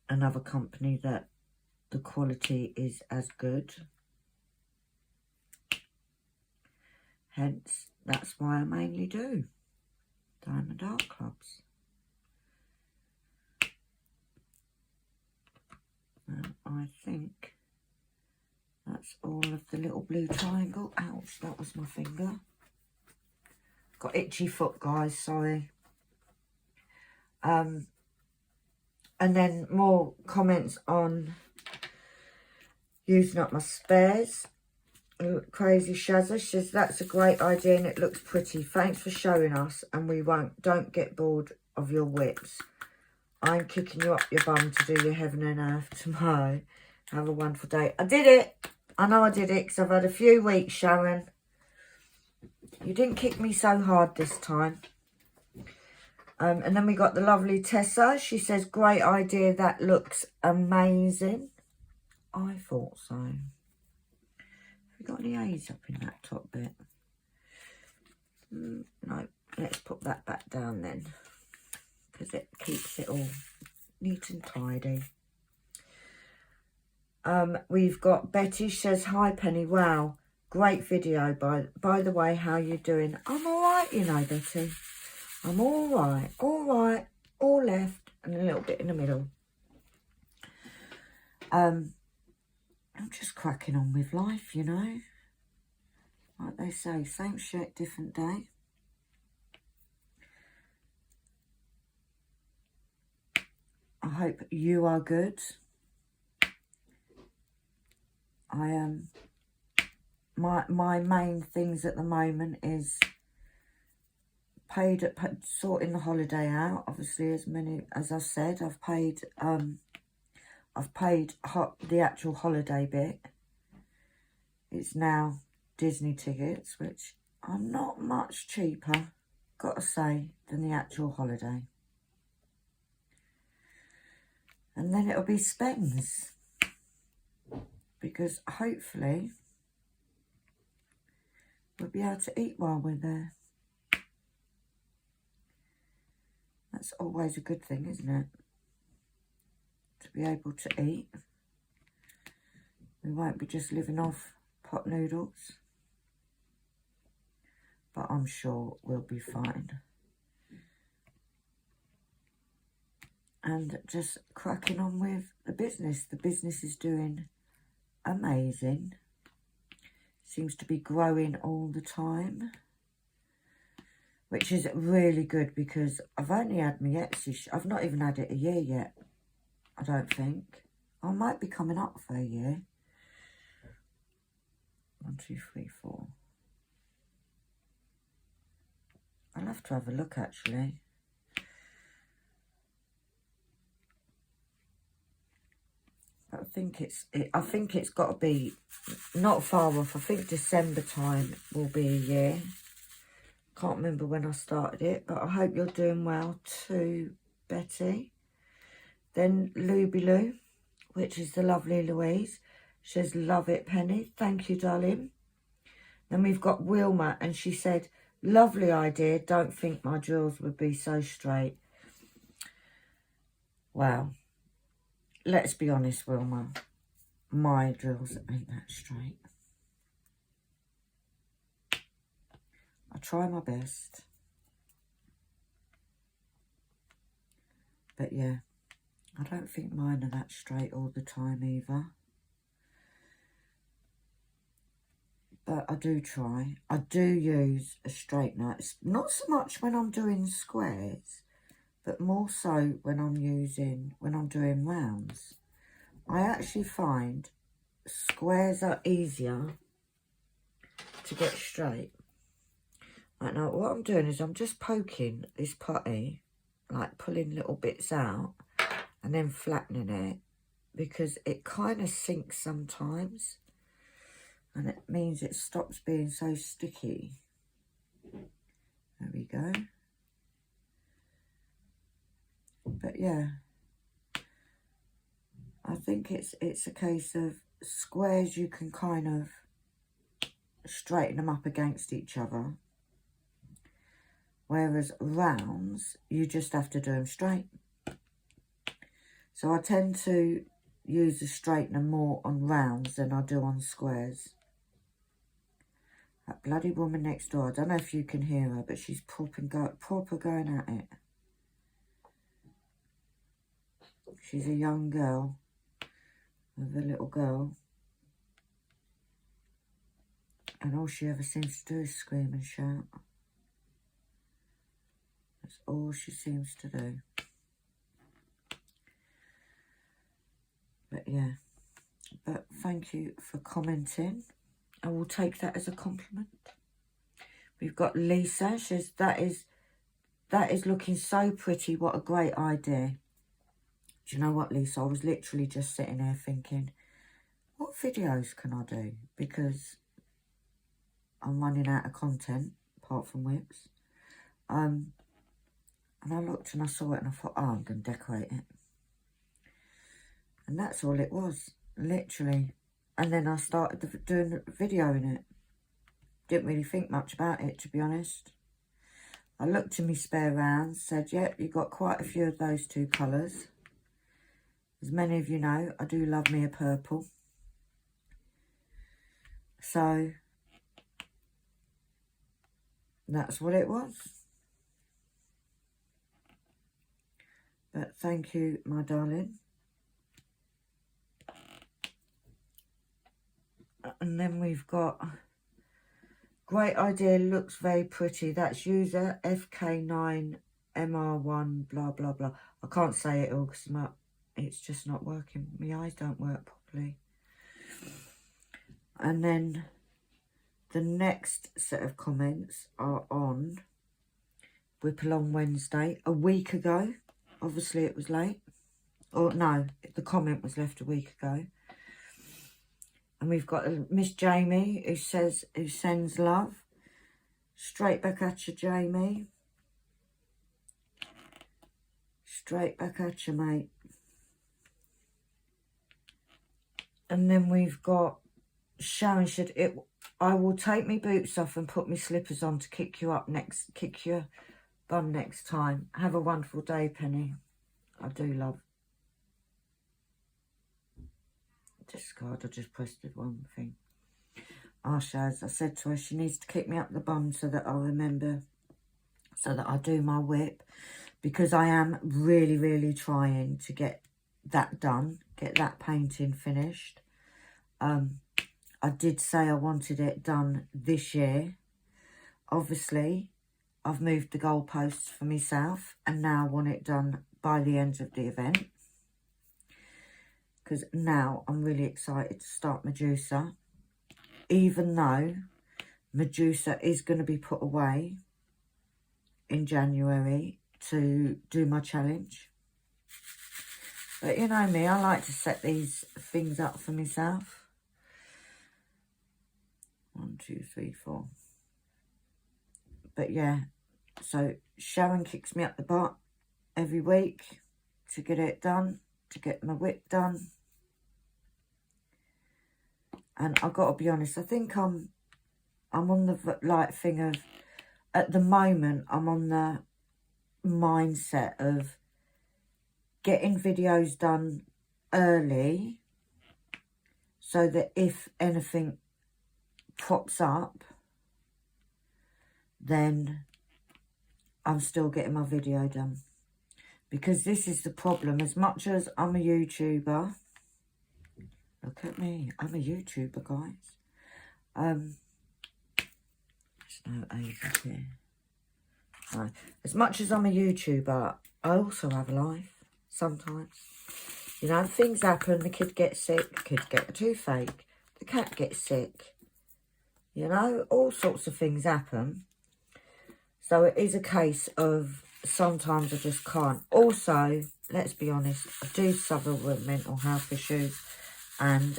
another company that the quality is as good. Hence, that's why I mainly do Diamond Art Clubs. And I think that's all of the little blue triangle. Ouch, that was my finger. Got itchy foot, guys, sorry. And then more comments on using up my spares. Crazy Shazza says, that's a great idea and it looks pretty. Thanks for showing us, and we don't get bored of your WIPs. I'm kicking you up your bum to do your heaven and earth tomorrow. Have a wonderful day. I did it. I know I did it because I've had a few weeks, Sharon. You didn't kick me so hard this time. And then we got the lovely Tessa. She says, great idea. That looks amazing. I thought so. Have we got any A's up in that top bit? No. Let's put that back down then, because it keeps it all neat and tidy. We've got Betty. She says, hi Penny. Wow, great video. By the way, how you doing? I'm all right, you know, Betty. I'm all right, all left and a little bit in the middle. I'm just cracking on with life, you know. Like they say, same shirt, different day. I hope you are good. I am. My main things at the moment is sorting the holiday out. Obviously, as I said, I've paid the actual holiday bit. It's now Disney tickets, which are not much cheaper, gotta say, than the actual holiday. And then it'll be spends, because hopefully we'll be able to eat while we're there. That's always a good thing, isn't it? To be able to eat. We won't be just living off pot noodles. But I'm sure we'll be fine. And just cracking on with the business. The business is doing amazing. Seems to be growing all the time, which is really good, because I've only had my Etsy. I've not even had it a year yet, I don't think. I might be coming up for a year. 1, 2, 3, 4. I'll have to have a look, actually. But I think it's got to be not far off. I think December time will be a year. Can't remember when I started it, but I hope you're doing well too, Betty. Then Luby Lou, which is the lovely Louise. She says, love it, Penny. Thank you, darling. Then we've got Wilma, and she said, lovely idea. Don't think my drills would be so straight. Wow. Let's be honest, Wilma. My drills ain't that straight. I try my best. But yeah, I don't think mine are that straight all the time either. But I do try. I do use a straightener. It's not so much when I'm doing squares, but more so when I'm doing rounds. I actually find squares are easier to get straight. Right, now what I'm doing is I'm just poking this putty, like pulling little bits out and then flattening it, because it kind of sinks sometimes and it means it stops being so sticky. There we go. But yeah, I think it's a case of squares you can kind of straighten them up against each other, whereas rounds you just have to do them straight. So I tend to use the straightener more on rounds than I do on squares. That bloody woman next door, I don't know if you can hear her, but she's proper going at it. She's a young girl with a little girl, and all she ever seems to do is scream and shout. That's all she seems to do. But yeah, but thank you for commenting. I will take that as a compliment. We've got Lisa. She says, that is looking so pretty. What a great idea. Do you know what, Lisa? I was literally just sitting there thinking, what videos can I do? Because I'm running out of content, apart from WIPs. And I looked and I saw it and I thought, oh, I'm going to decorate it. And that's all it was, literally. And then I started doing the video in it. Didn't really think much about it, to be honest. I looked in my spare rounds, said, yep, you've got quite a few of those two colours. As many of you know, I do love me a purple. So, that's what it was. But thank you, my darling. And then we've got, great idea, looks very pretty. That's user FK9MR1, blah, blah, blah. I can't say it all because it's just not working. My eyes don't work properly. And then the next set of comments are on WIP Along Wednesday, a week ago. Obviously it was late. Or no, the comment was left a week ago. And we've got Miss Jamie who sends love. Straight back at you, Jamie. Straight back at you, mate. And then we've got Sharon said, I will take me boots off and put my slippers on to kick your bum next time. Have a wonderful day, Penny. I do love discard. I just pressed the one thing. Shaz, I said to her, she needs to kick me up the bum so that I'll remember, so that I do my WIP, because I am really, really trying to get that done, get that painting finished. I did say I wanted it done this year. Obviously, I've moved the goalposts for myself and now I want it done by the end of the event. Because now I'm really excited to start Medusa. Even though Medusa is going to be put away in January to do my challenge. But you know me, I like to set these things up for myself. 1, 2, 3, 4. But yeah, so Sharon kicks me up the butt every week to get it done, to get my WIP done. And I've got to be honest, I think I'm on the like thing of, at the moment, I'm on the mindset of getting videos done early so that if anything pops up, then I'm still getting my video done. Because this is the problem. As much as I'm a YouTuber, look at me, I'm a YouTuber, guys. There's no age up here. No. As much as I'm a YouTuber, I also have a life sometimes. You know, things happen, the kid gets sick, the kids get a toothache, the cat gets sick. You know, all sorts of things happen. So it is a case of sometimes I just can't. Also, let's be honest, I do suffer with mental health issues. And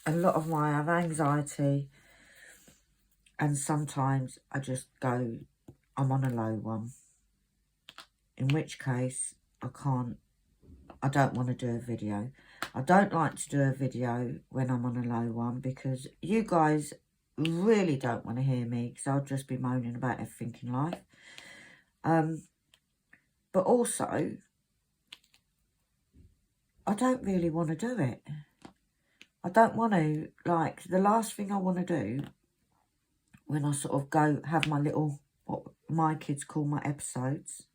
a lot of I have anxiety. And sometimes I just go, I'm on a low one. In which case, I don't want to do a video. I don't like to do a video when I'm on a low one because you guys really don't want to hear me because I'll just be moaning about everything in life. But also, I don't really want to do it. I don't want to, like, the last thing I want to do when I sort of go have my little, what my kids call my episodes,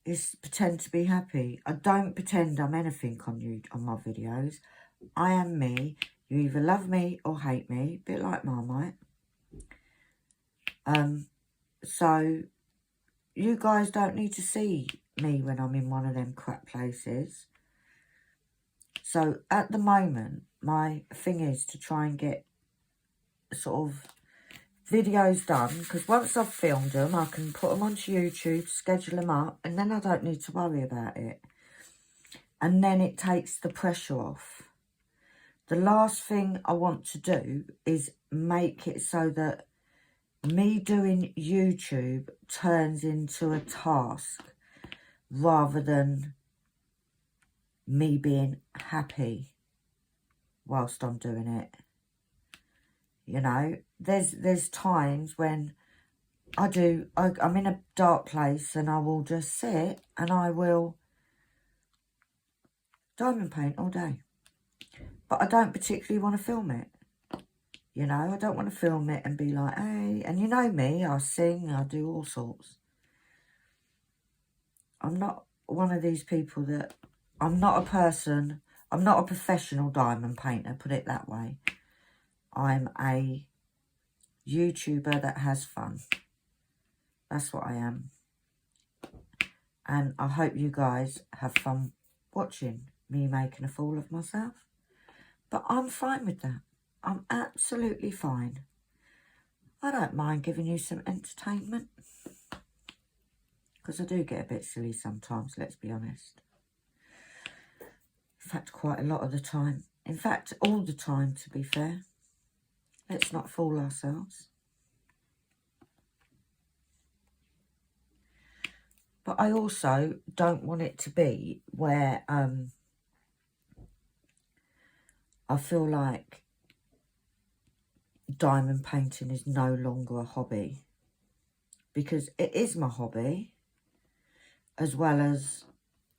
is pretend to be happy. I don't pretend I'm anything on my videos. I am me. You either love me or hate me, a bit like Marmite. So you guys don't need to see me when I'm in one of them crap places. So at the moment, my thing is to try and get sort of videos done, because once I've filmed them, I can put them onto YouTube, schedule them up, and then I don't need to worry about it. And then it takes the pressure off. The last thing I want to do is make it so that me doing YouTube turns into a task rather than me being happy whilst I'm doing it. You know, there's times when I'm in a dark place and I will just sit and I will diamond paint all day. But I don't particularly want to film it. You know, I don't want to film it and be like, hey, and you know me, I sing, I do all sorts. I'm not one of these people that, I'm not a professional diamond painter, put it that way. I'm a YouTuber that has fun. That's what I am. And I hope you guys have fun watching me making a fool of myself. But I'm fine with that. I'm absolutely fine. I don't mind giving you some entertainment. Because I do get a bit silly sometimes, let's be honest. In fact, quite a lot of the time. In fact, all the time, to be fair. Let's not fool ourselves. But I also don't want it to be where I feel like diamond painting is no longer a hobby. Because it is my hobby, as well as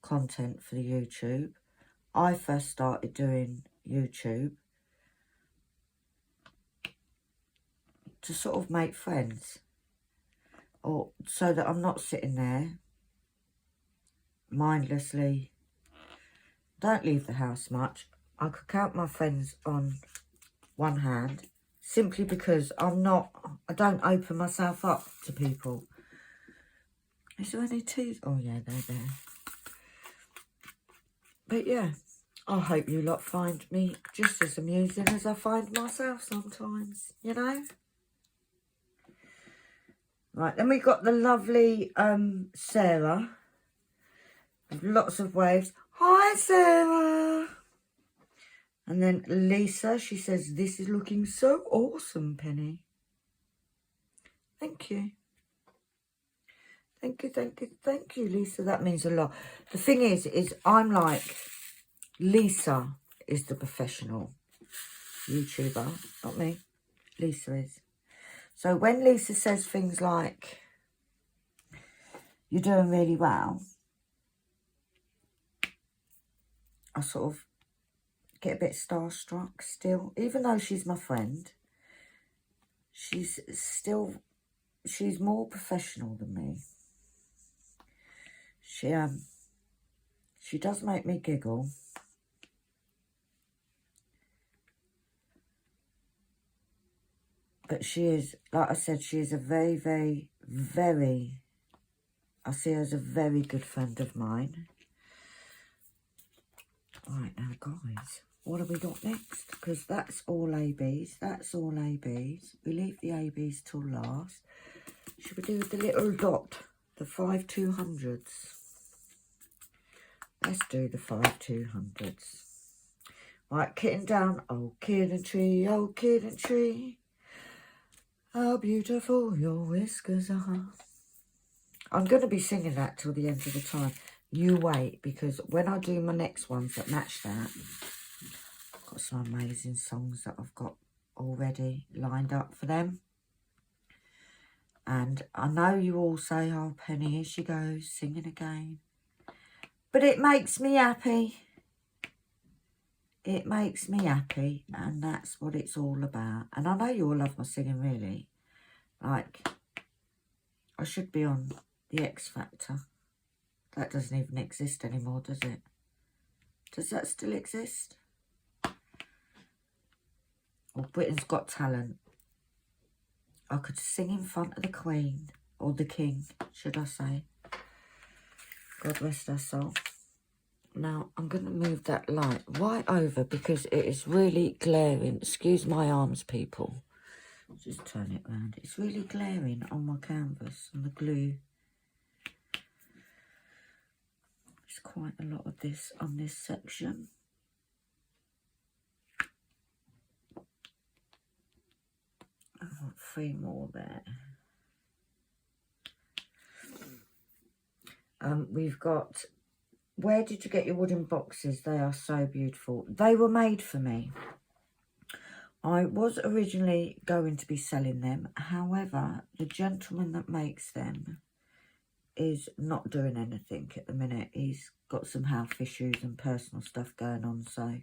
content for the YouTube. I first started doing YouTube to sort of make friends. Or so that I'm not sitting there mindlessly. Don't leave the house much. I could count my friends on one hand, simply because I don't open myself up to people. Is there any two? Oh yeah, they're there. But yeah, I hope you lot find me just as amusing as I find myself sometimes, you know? Right, then we got the lovely Sarah. With lots of waves. Hi, Sarah. And then Lisa, she says, this is looking so awesome, Penny. Thank you. Thank you, thank you, thank you, Lisa. That means a lot. The thing is I'm like, Lisa is the professional YouTuber, not me. Lisa is. So when Lisa says things like, you're doing really well, I sort of get a bit starstruck still. Even though she's my friend, she's more professional than me. She does make me giggle. But she is, like I said, she is a very, very, very, I see her as a very good friend of mine. Right, now, guys, what have we got next? Because that's all ABs. That's all ABs. We leave the ABs till last. Should we do the little dot, the 5/200s? Let's do the 5/200s. Right, kitten down. Oh, kitten tree, oh, kitten tree. How beautiful your whiskers are. I'm going to be singing that till the end of the time. You wait, because when I do my next ones that match that, I've got some amazing songs that I've got already lined up for them. And I know you all say, oh, Penny, here she goes, singing again. But it makes me happy. It makes me happy, and that's what it's all about. And I know you all love my singing, really. Like, I should be on the X Factor. That doesn't even exist anymore, does it? Does that still exist? Or Britain's Got Talent. I could sing in front of the Queen, or the King, should I say. God rest her soul. Now, I'm going to move that light right over because it is really glaring. Excuse my arms, people. Just turn it round. It's really glaring on my canvas and the glue. There's quite a lot of this on this section. want 3 more there. We've got, where did you get your wooden boxes? They are so beautiful. They were made for me. I was originally going to be selling them. However, the gentleman that makes them is not doing anything at the minute. He's got some health issues and personal stuff going on. So,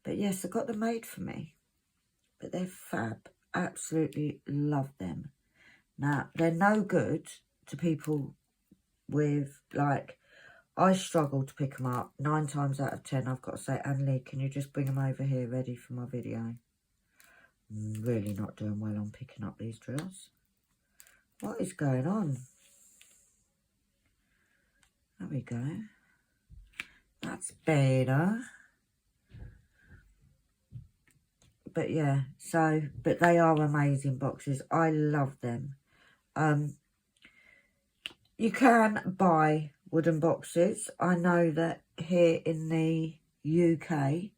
but yes, I got them made for me. But they're fab. Absolutely love them. Now, they're no good to people with, like, I struggle to pick them up. 9 times out of 10, I've got to say, Anne-Lee, can you just bring them over here ready for my video? I'm really not doing well on picking up these drills. What is going on? There we go. That's better. But yeah, so, but they are amazing boxes. I love them. You can buy wooden boxes. I know that here in the UK,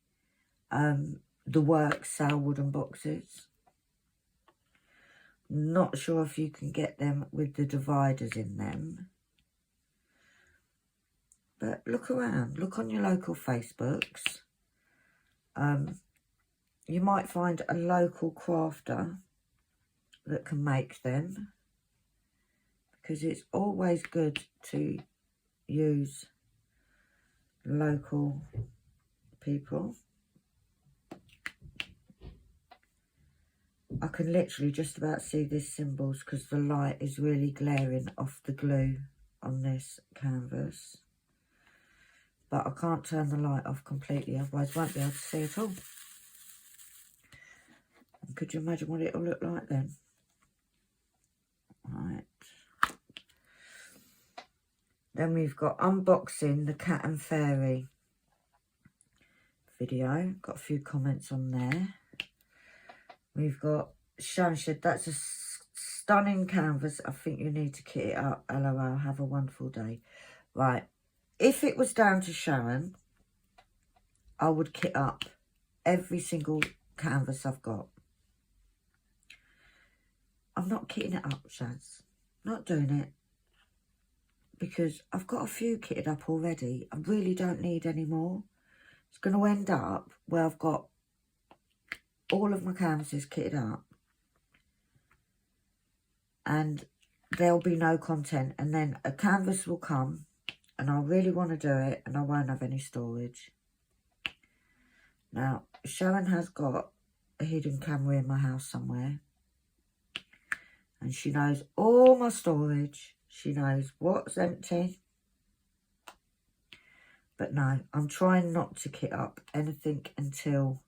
the works sell wooden boxes. Not sure if you can get them with the dividers in them. But look around. Look on your local Facebooks. You might find a local crafter that can make them. Because it's always good to use local people. I can literally just about see these symbols because the light is really glaring off the glue on this canvas. But I can't turn the light off completely, otherwise I won't be able to see it all. And could you imagine what it'll look like then? Right. Then we've got unboxing the Cat and Fairy video. Got a few comments on there. We've got Sharon said, that's a stunning canvas. I think you need to kit it up. LOL, have a wonderful day. Right. If it was down to Sharon, I would kit up every single canvas I've got. I'm not kitting it up, Shaz. Not doing it. Because I've got a few kitted up already. I really don't need any more. It's going to end up where I've got all of my canvases kitted up. And there'll be no content. And then a canvas will come. And I really want to do it. And I won't have any storage. Now, Sharon has got a hidden camera in my house somewhere. And she knows all my storage. She knows what's empty. But no, I'm trying not to kit up anything until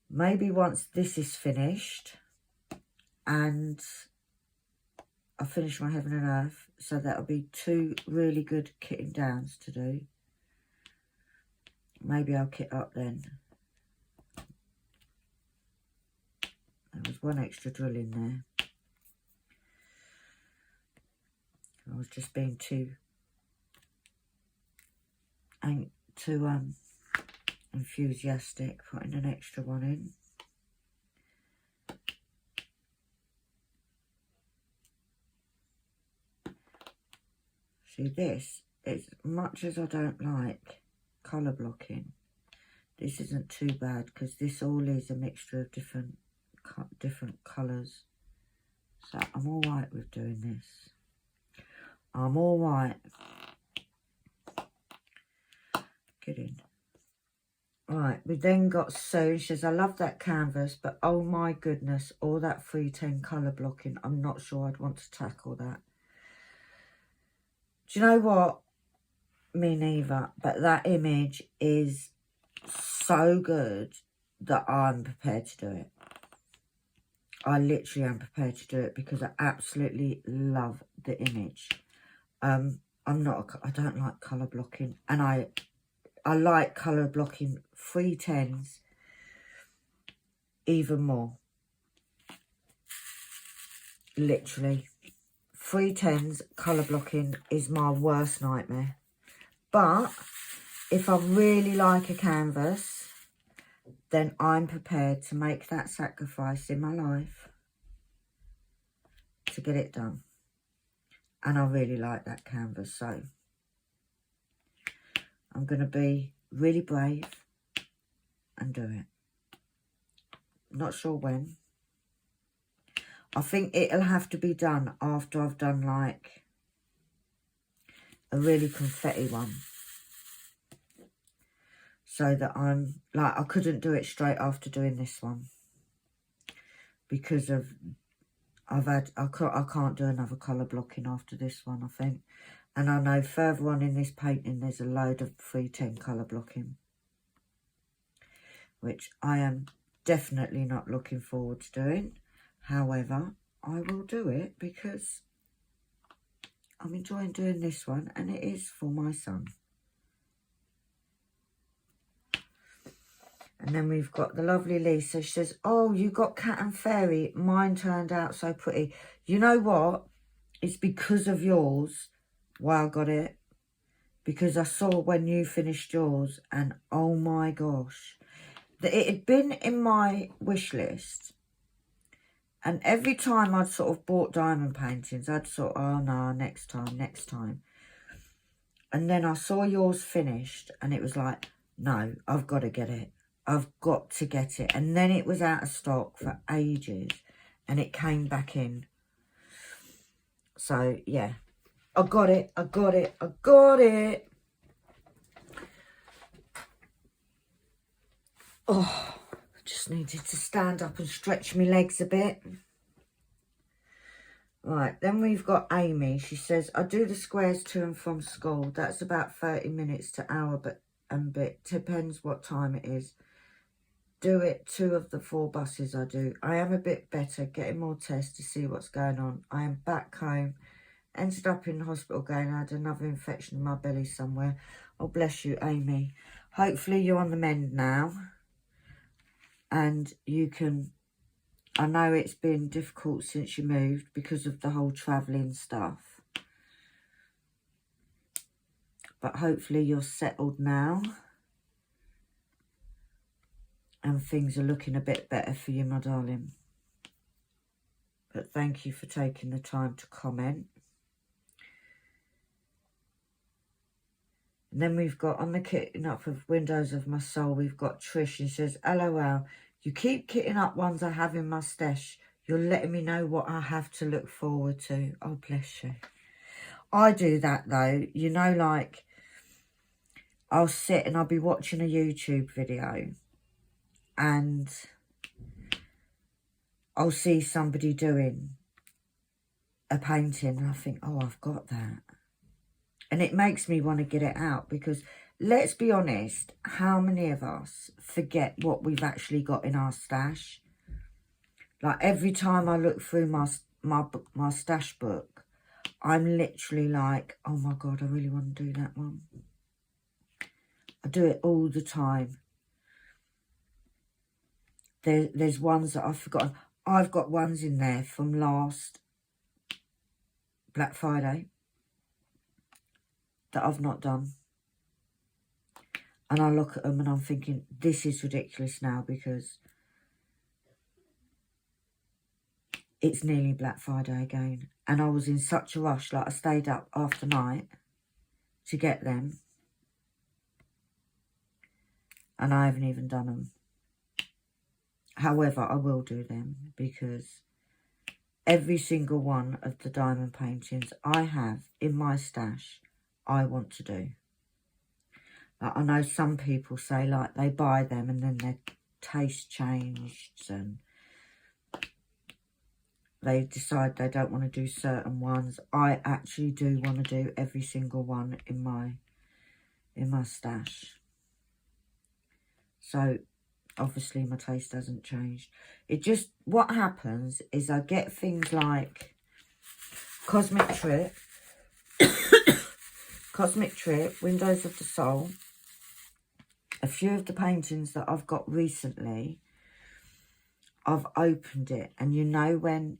maybe once this is finished and I finish my Heaven and Earth. So that'll be 2 really good kitting downs to do. Maybe I'll kit up then. There was 1 extra drill in there. I was just being too enthusiastic, putting an extra one in. See, this, as much as I don't like colour blocking, this isn't too bad because this all is a mixture of different colours. So I'm all right with doing this. I'm all right. Get in. Right, we then got Sue. She says, I love that canvas, but oh my goodness, all that 310 colour blocking. I'm not sure I'd want to tackle that. Do you know what? Me neither. But that image is so good that I'm prepared to do it. I literally am prepared to do it because I absolutely love the image. I don't like colour blocking, and I like colour blocking 310s even more. Literally. 310s colour blocking is my worst nightmare. But if I really like a canvas, then I'm prepared to make that sacrifice in my life to get it done. And I really like that canvas, so I'm going to be really brave and do it. Not sure when. I think it'll have to be done after I've done like a really confetti one. So that I'm like, I couldn't do it straight after doing this one. Because of, I can't do another colour blocking after this one, I think. And I know further on in this painting, there's a load of 310 colour blocking. Which I am definitely not looking forward to doing. However, I will do it because I'm enjoying doing this one. And it is for my son. And then we've got the lovely Lisa. She says, oh, you got Cat and Fairy. Mine turned out so pretty. You know what? It's because of yours why I got it. Because I saw when you finished yours. And oh my gosh. It had been in my wish list. And every time I'd sort of bought diamond paintings, I'd sort of, oh no, next time, next time. And then I saw yours finished. And it was like, no, I've got to get it. I've got to get it. And then it was out of stock for ages. And it came back in. So, yeah. I got it. I got it. I got it. Oh, I just needed to stand up and stretch my legs a bit. Right, then we've got Amy. She says, I do the squares to and from school. That's about 30 minutes to hour and bit. Depends what time it is. Do it 2 of the 4 buses I do. I am a bit better, getting more tests to see what's going on. I am back home. Ended up in the hospital again. I had another infection in my belly somewhere. Oh, bless you, Amy. Hopefully you're on the mend now. And you can... I know it's been difficult since you moved because of the whole travelling stuff. But hopefully you're settled now. And things are looking a bit better for you, my darling. But thank you for taking the time to comment. And then we've got on the kitting up of Windows of My Soul, we've got Trish. And says, LOL, you keep kitting up ones I have in my stash. You're letting me know what I have to look forward to. Oh, bless you. I do that though. You know, like, I'll sit and I'll be watching a YouTube video. And I'll see somebody doing a painting and I think, oh, I've got that. And it makes me want to get it out because, let's be honest, how many of us forget what we've actually got in our stash? Like, every time I look through my stash book, I'm literally like, oh my God, I really want to do that one. I do it all the time. There's ones that I've forgotten. I've got ones in there from last Black Friday that I've not done. And I look at them and I'm thinking, this is ridiculous now because it's nearly Black Friday again. And I was in such a rush, like I stayed up after night to get them. And I haven't even done them. However, I will do them because every single one of the diamond paintings I have in my stash, I want to do. Like, I know some people say, like, they buy them and then their taste changed and they decide they don't want to do certain ones. I actually do want to do every single one in my stash. So, obviously, my taste hasn't changed. It just, what happens is I get things like Cosmic Trip, Cosmic Trip, Windows of the Soul, a few of the paintings that I've got recently, I've opened it. And you know when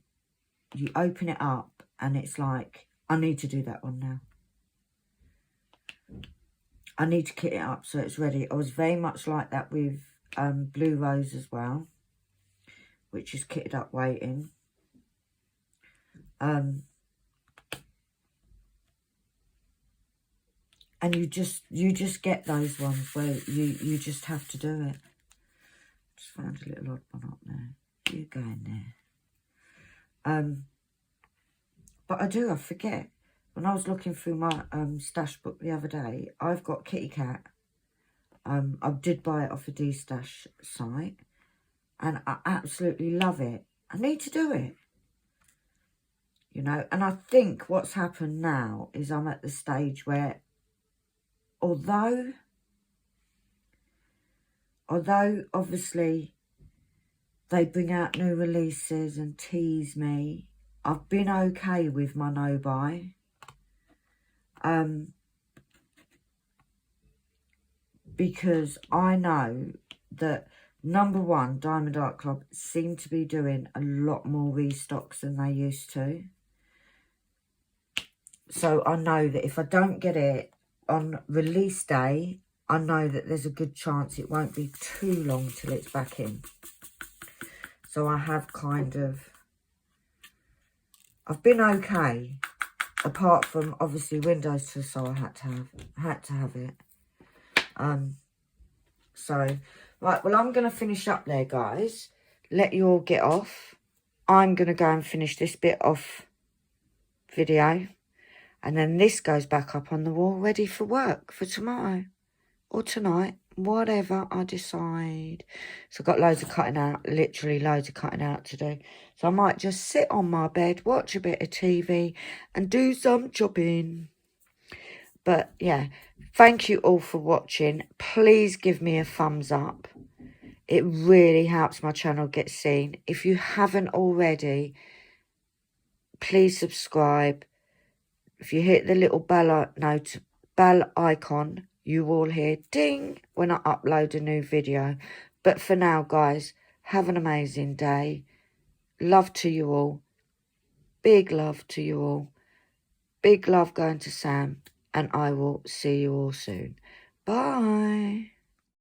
you open it up and it's like, I need to do that one now. I need to kit it up so it's ready. I was very much like that with blue rose as well, which is kitted up waiting. And you just get those ones where you just have to do it. Just found a little odd one up there. You go in there. But I forget. When I was looking through my stash book the other day, I've got Kitty Cat. I did buy it off a D-Stash site, and I absolutely love it. I need to do it, you know. And I think what's happened now is I'm at the stage where, although obviously they bring out new releases and tease me, I've been okay with my no-buy. Because I know that, number one, Diamond Art Club seem to be doing a lot more restocks than they used to. So I know that if I don't get it on release day, I know that there's a good chance it won't be too long till it's back in. So I have I've been okay, apart from obviously Windows to, so I had to have it. So, right, well, I'm going to finish up there, guys. Let you all get off. I'm going to go and finish this bit off video. And then this goes back up on the wall, ready for work for tomorrow or tonight, whatever I decide. So I've got loads of cutting out, literally loads of cutting out to do. So I might just sit on my bed, watch a bit of TV and do some chopping. But yeah, thank you all for watching. Please give me a thumbs up. It really helps my channel get seen. If you haven't already, please subscribe. If you hit the little bell icon, you will hear ding when I upload a new video. But for now, guys, have an amazing day. Love to you all. Big love to you all. Big love going to Sam. And I will see you all soon. Bye.